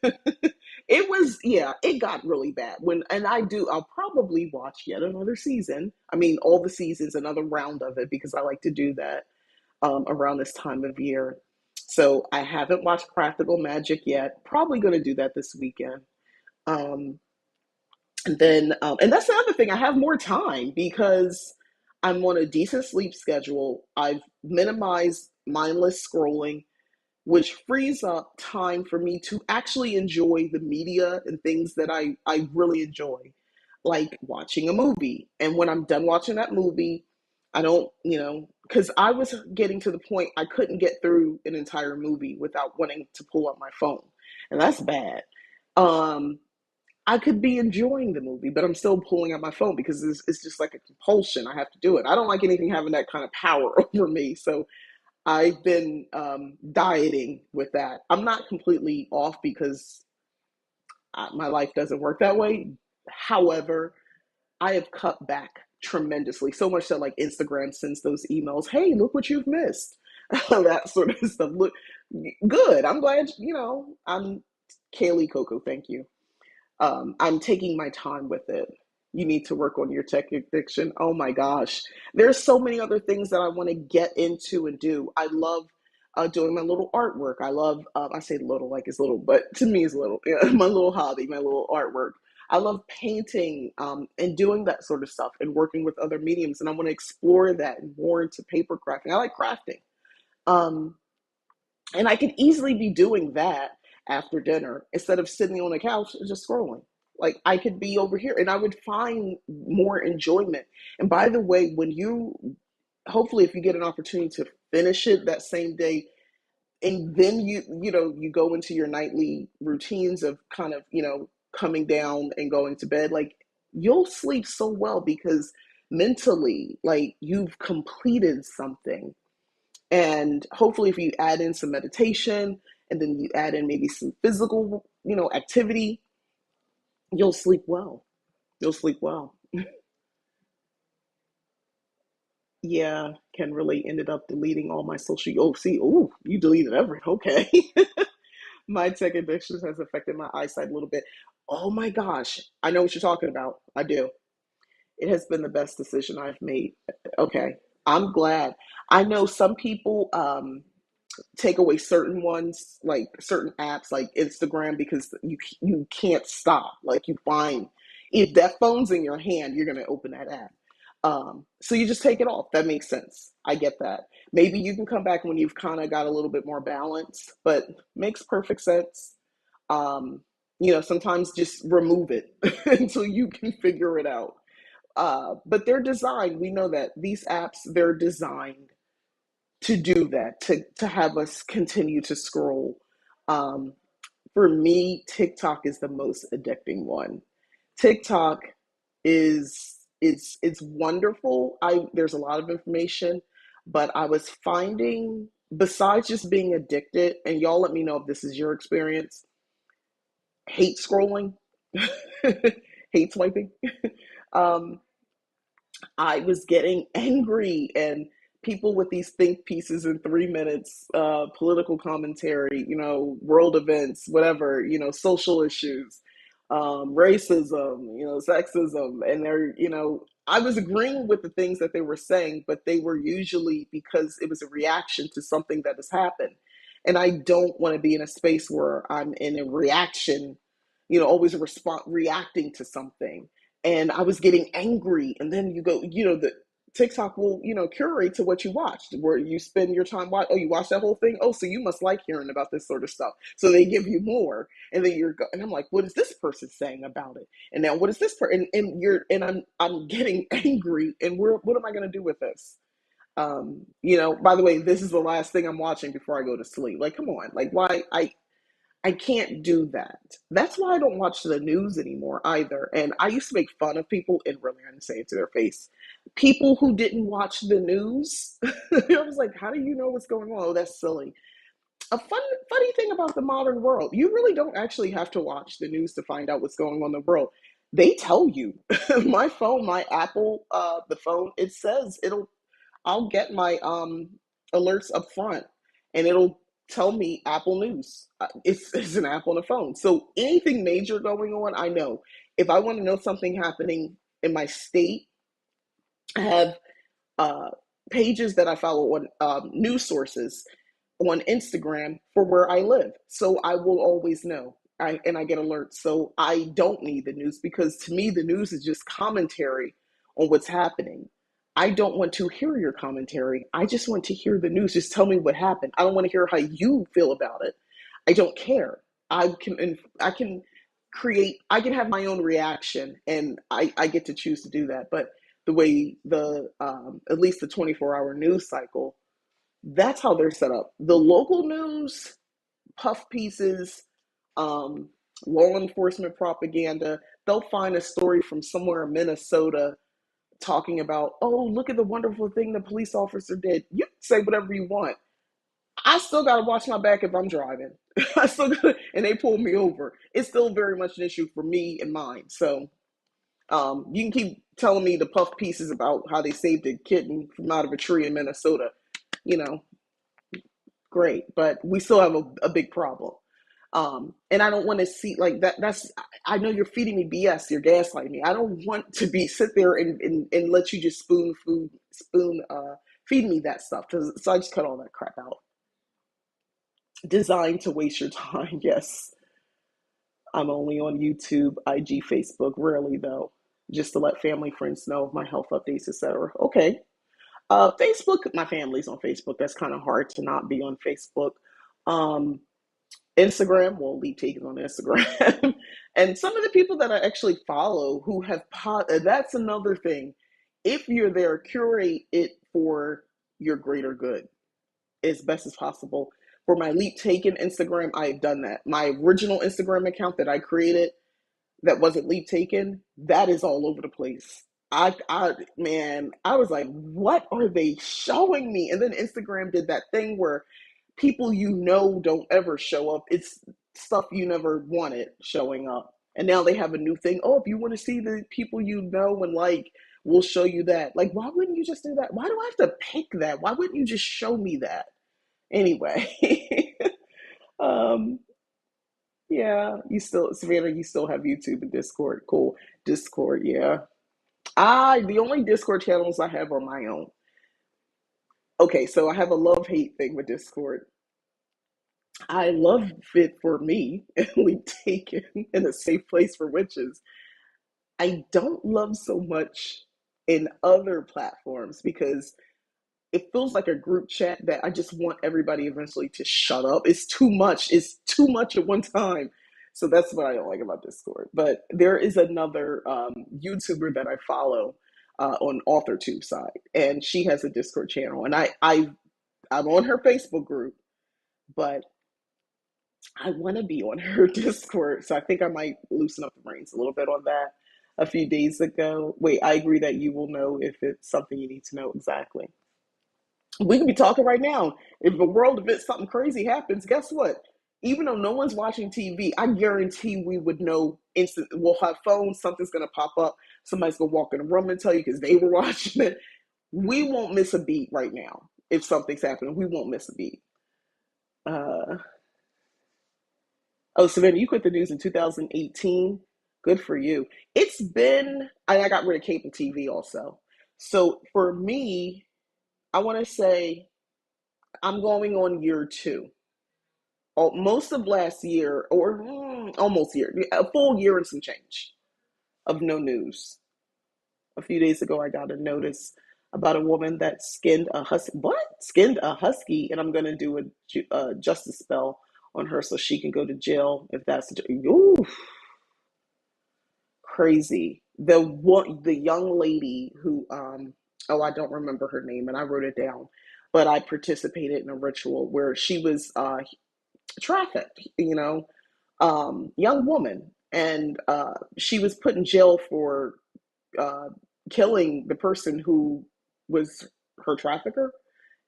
It was, yeah, it got really bad. I'll probably watch yet another season. I mean, all the seasons, another round of it, because I like to do that around this time of year. So I haven't watched Practical Magic yet. Probably going to do that this weekend. Um, and that's the other thing. I have more time because I'm on a decent sleep schedule. I've minimized mindless scrolling, which frees up time for me to actually enjoy the media and things that I really enjoy, like watching a movie. And when I'm done watching that movie, I don't, because I was getting to the point I couldn't get through an entire movie without wanting to pull up my phone. And that's bad. Um, I could be enjoying the movie, but I'm still pulling out my phone because it's just like a compulsion. I have to do it. I don't like anything having that kind of power over me. So I've been dieting with that. I'm not completely off because my life doesn't work that way. However, I have cut back tremendously, so much that like Instagram sends those emails. Hey, look what you've missed. That sort of stuff. Look, good. I'm glad. I'm Kaylee Coco. Thank you. I'm taking my time with it. You need to work on your tech addiction. Oh my gosh. There's so many other things that I want to get into and do. I love doing my little artwork. I love, I say little like it's little, but to me it's little. Yeah, my little hobby, my little artwork. I love painting and doing that sort of stuff and working with other mediums. And I want to explore that more into paper crafting. I like crafting. Um, and I could easily be doing that after dinner instead of sitting on the couch and just scrolling. Like I could be over here and I would find more enjoyment. And by the way, hopefully if you get an opportunity to finish it that same day, and then you go into your nightly routines of kind of, coming down and going to bed, like you'll sleep so well because mentally, like you've completed something. And hopefully, if you add in some meditation and then you add in maybe some physical, activity, you'll sleep well. You'll sleep well. Yeah, can really ended up deleting all my social. Oh, see, oh, you deleted everything. Okay. My tech addiction has affected my eyesight a little bit. Oh my gosh, I know what you're talking about. I do. It has been the best decision I've made. Okay, I'm glad. I know some people. Take away certain ones, like certain apps like Instagram, because you can't stop. Like you find if that phone's in your hand, you're gonna open that app. So you just take it off. That makes sense. I get that. Maybe you can come back when you've kind of got a little bit more balance, but makes perfect sense. Um, sometimes just remove it until you can figure it out. But they're designed. We know that these apps they're designed to do that, to have us continue to scroll. Um, for me, TikTok is the most addicting one. TikTok it's wonderful. I There's a lot of information, but I was finding, besides just being addicted, and y'all let me know if this is your experience, hate scrolling, hate swiping. um, I was getting angry, and people with these think pieces in 3 minutes, political commentary, world events, whatever, social issues, racism, sexism, and I was agreeing with the things that they were saying, but they were usually because it was a reaction to something that has happened. And I don't want to be in a space where I'm in a reaction, always reacting to something, and I was getting angry. And then you go, the TikTok will, curate to what you watched, where you spend your time watch. Oh, you watched that whole thing. Oh, so you must like hearing about this sort of stuff. So they give you more, and then and I'm like, what is this person saying about it? And now what is this I'm getting angry, and what am I going to do with this? By the way, this is the last thing I'm watching before I go to sleep. Like, come on, like why I can't do that. That's why I don't watch the news anymore either. And I used to make fun of people, and really I didn't say it to their face. People who didn't watch the news. I was like, how do you know what's going on? Oh, that's silly. Funny thing about the modern world, you really don't actually have to watch the news to find out what's going on in the world. They tell you. My phone, my Apple, the phone, it says I'll get my alerts up front, and it'll tell me Apple News. It's an app on the phone. So anything major going on, I know. If I want to know something happening in my state, I have uh, pages that I follow on news sources on Instagram for where I live. So I will always know. And I get alerts. So I don't need the news, because to me, the news is just commentary on what's happening. I don't want to hear your commentary. I just want to hear the news. Just tell me what happened. I don't want to hear how you feel about it. I don't care. I can have my own reaction, and I get to choose to do that. But the way at least the 24-hour news cycle, that's how they're set up. The local news, puff pieces, um, law enforcement propaganda. They'll find a story from somewhere in Minnesota talking about, oh, look at the wonderful thing the police officer did. You can say whatever you want. I still got to watch my back if I'm driving. And they pull me over. It's still very much an issue for me and mine. So you can keep telling me the puff pieces about how they saved a kitten from out of a tree in Minnesota. You know, great, but we still have a big problem. And I don't want to see like that. I know you're feeding me BS. You're gaslighting me. I don't want to sit there and let you just spoon feed me that stuff. So I just cut all that crap out. Designed to waste your time. Yes, I'm only on YouTube, IG, Facebook. Rarely though, just to let family friends know of my health updates, etc. Okay. Facebook. My family's on Facebook. That's kind of hard to not be on Facebook. Um, Instagram, well, Lee Taken on Instagram. And some of the people that I actually follow who have, that's another thing. If you're there, curate it for your greater good as best as possible. For my Leap Taken Instagram, I've done that. My original Instagram account that I created that wasn't Leap Taken, that is all over the place. Man, I was like, what are they showing me? And then Instagram did that thing where people don't ever show up. It's stuff you never wanted showing up. And now they have a new thing. Oh, if you want to see the people you know and like, we'll show you that. Like, why wouldn't you just do that? Why do I have to pick that? Why wouldn't you just show me that? Anyway, um, yeah, Savannah, you still have YouTube and Discord. Cool. Discord, yeah. The only Discord channels I have are my own. Okay, so I have a love-hate thing with Discord. I love it for me, and we take it in a safe place for witches. I don't love so much in other platforms because it feels like a group chat that I just want everybody eventually to shut up. It's too much. It's too much at one time. So that's what I don't like about Discord. But there is another YouTuber that I follow on AuthorTube side, and she has a Discord channel. And I I'm on her Facebook group, but I want to be on her Discord. So I think I might loosen up the reins a little bit on that a few days ago. Wait, I agree that you will know if it's something you need to know exactly. We could be talking right now. If a world event, something crazy happens, guess what? Even though no one's watching TV, I guarantee we would know instant. We'll have phones, something's going to pop up. Somebody's going to walk in the room and tell you because they were watching it. We won't miss a beat right now. If something's happening, we won't miss a beat. Uh, oh, Savannah, you quit the news in 2018. Good for you. It's been, I got rid of cable TV also. So for me, I want to say I'm going on year two. Most of last year, or almost year, a full year and some change of no news. A few days ago, I got a notice about a woman that skinned a husky. What? Skinned a husky, and I'm going to do a justice spell on her so she can go to jail if that's ooh, crazy. The young lady who oh, I don't remember her name, and I wrote it down, but I participated in a ritual where she was trafficked, young woman, and she was put in jail for uh, killing the person who was her trafficker.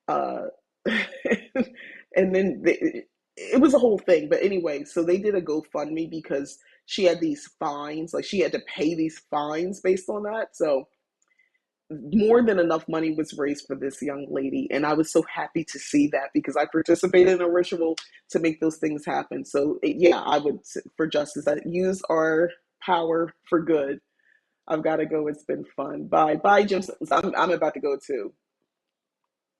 Uh, and then it was a whole thing. But anyway, so they did a GoFundMe because she had these fines, like she had to pay these fines based on that. So more than enough money was raised for this young lady, and I was so happy to see that because I participated in a ritual to make those things happen. So yeah, I would, for justice, I use our power for good. I've got to go. It's been fun. Bye, Jim. I'm about to go too.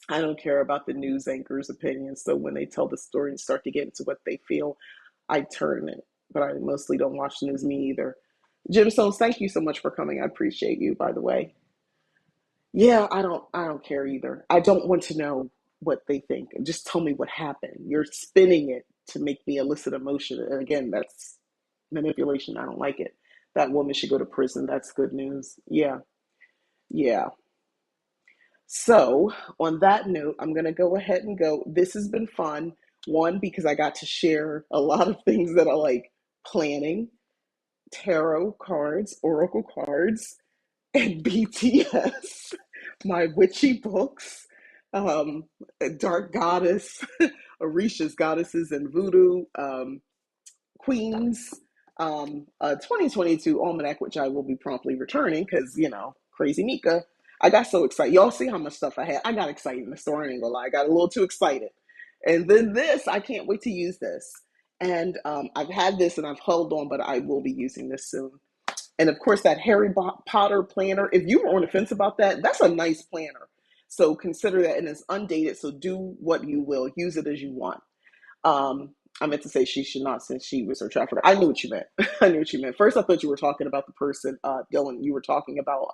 I don't care about the news anchor's opinions. So when they tell the story and start to get into what they feel, I turn it. But I mostly don't watch the news, me either. Jim Stones, thank you so much for coming. I appreciate you, by the way. Yeah, I don't care either. I don't want to know what they think. Just tell me what happened. You're spinning it to make me elicit emotion. And again, that's manipulation. I don't like it. That woman should go to prison. That's good news. Yeah. Yeah. So, on that note, I'm going to go ahead and go. This has been fun. One, because I got to share a lot of things that I like planning, tarot cards, oracle cards, and BTS, my witchy books, um, Dark Goddess, Orisha's Goddesses and Voodoo, Queens, 2022 Almanac, which I will be promptly returning because, crazy Mika. I got so excited. Y'all see how much stuff I had. I got excited in the store. I ain't gonna lie. I got a little too excited. And then this, I can't wait to use this. And I've had this and I've held on, but I will be using this soon. And of course, that Harry Potter planner, if you were on the fence about that, that's a nice planner. So consider that, and it's undated. So do what you will, use it as you want. I meant to say she should not, since she was her trafficker. I knew what you meant. I knew what you meant. First, I thought you were talking about the person, Dylan. You were talking about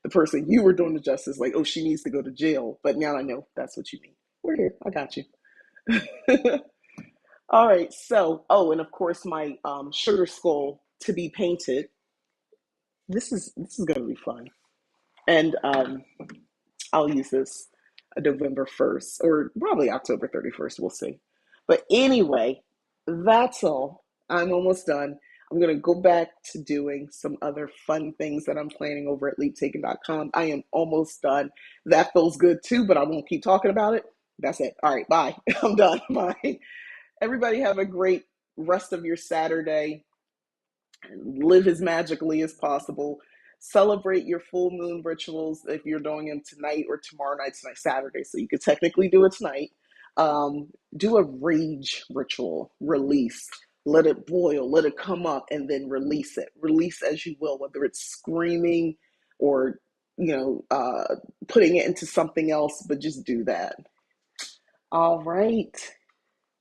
the person you were doing the justice, like, oh, she needs to go to jail. But now I know that's what you mean. We're here. I got you. All right. So, and of course, my sugar skull to be painted. This is going to be fun, and I'll use this November 1st or probably October 31st. We'll see. But anyway, that's all. I'm almost done. I'm going to go back to doing some other fun things that I'm planning over at leaptaken.com. I am almost done. That feels good too, but I won't keep talking about it. That's it. All right, bye. I'm done. Bye. Everybody have a great rest of your Saturday. Live as magically as possible. Celebrate your full moon rituals if you're doing them tonight or tomorrow night. Tonight, Saturday, so you could technically do it tonight. Do a rage ritual, release. Let it boil, let it come up, and then release it. Release as you will, whether it's screaming or putting it into something else, but just do that. All right.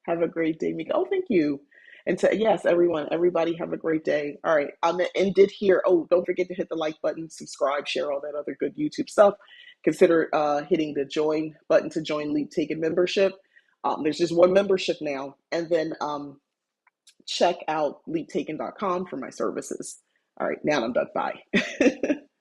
Have a great day, Mika. Oh, thank you. And yes, everybody have a great day. All right, I'm gonna end it here. Oh, don't forget to hit the like button, subscribe, share all that other good YouTube stuff. Consider hitting the join button to join Leap Taken membership. There's just one membership now. And then check out leaptaken.com for my services. All right, now I'm done. Bye.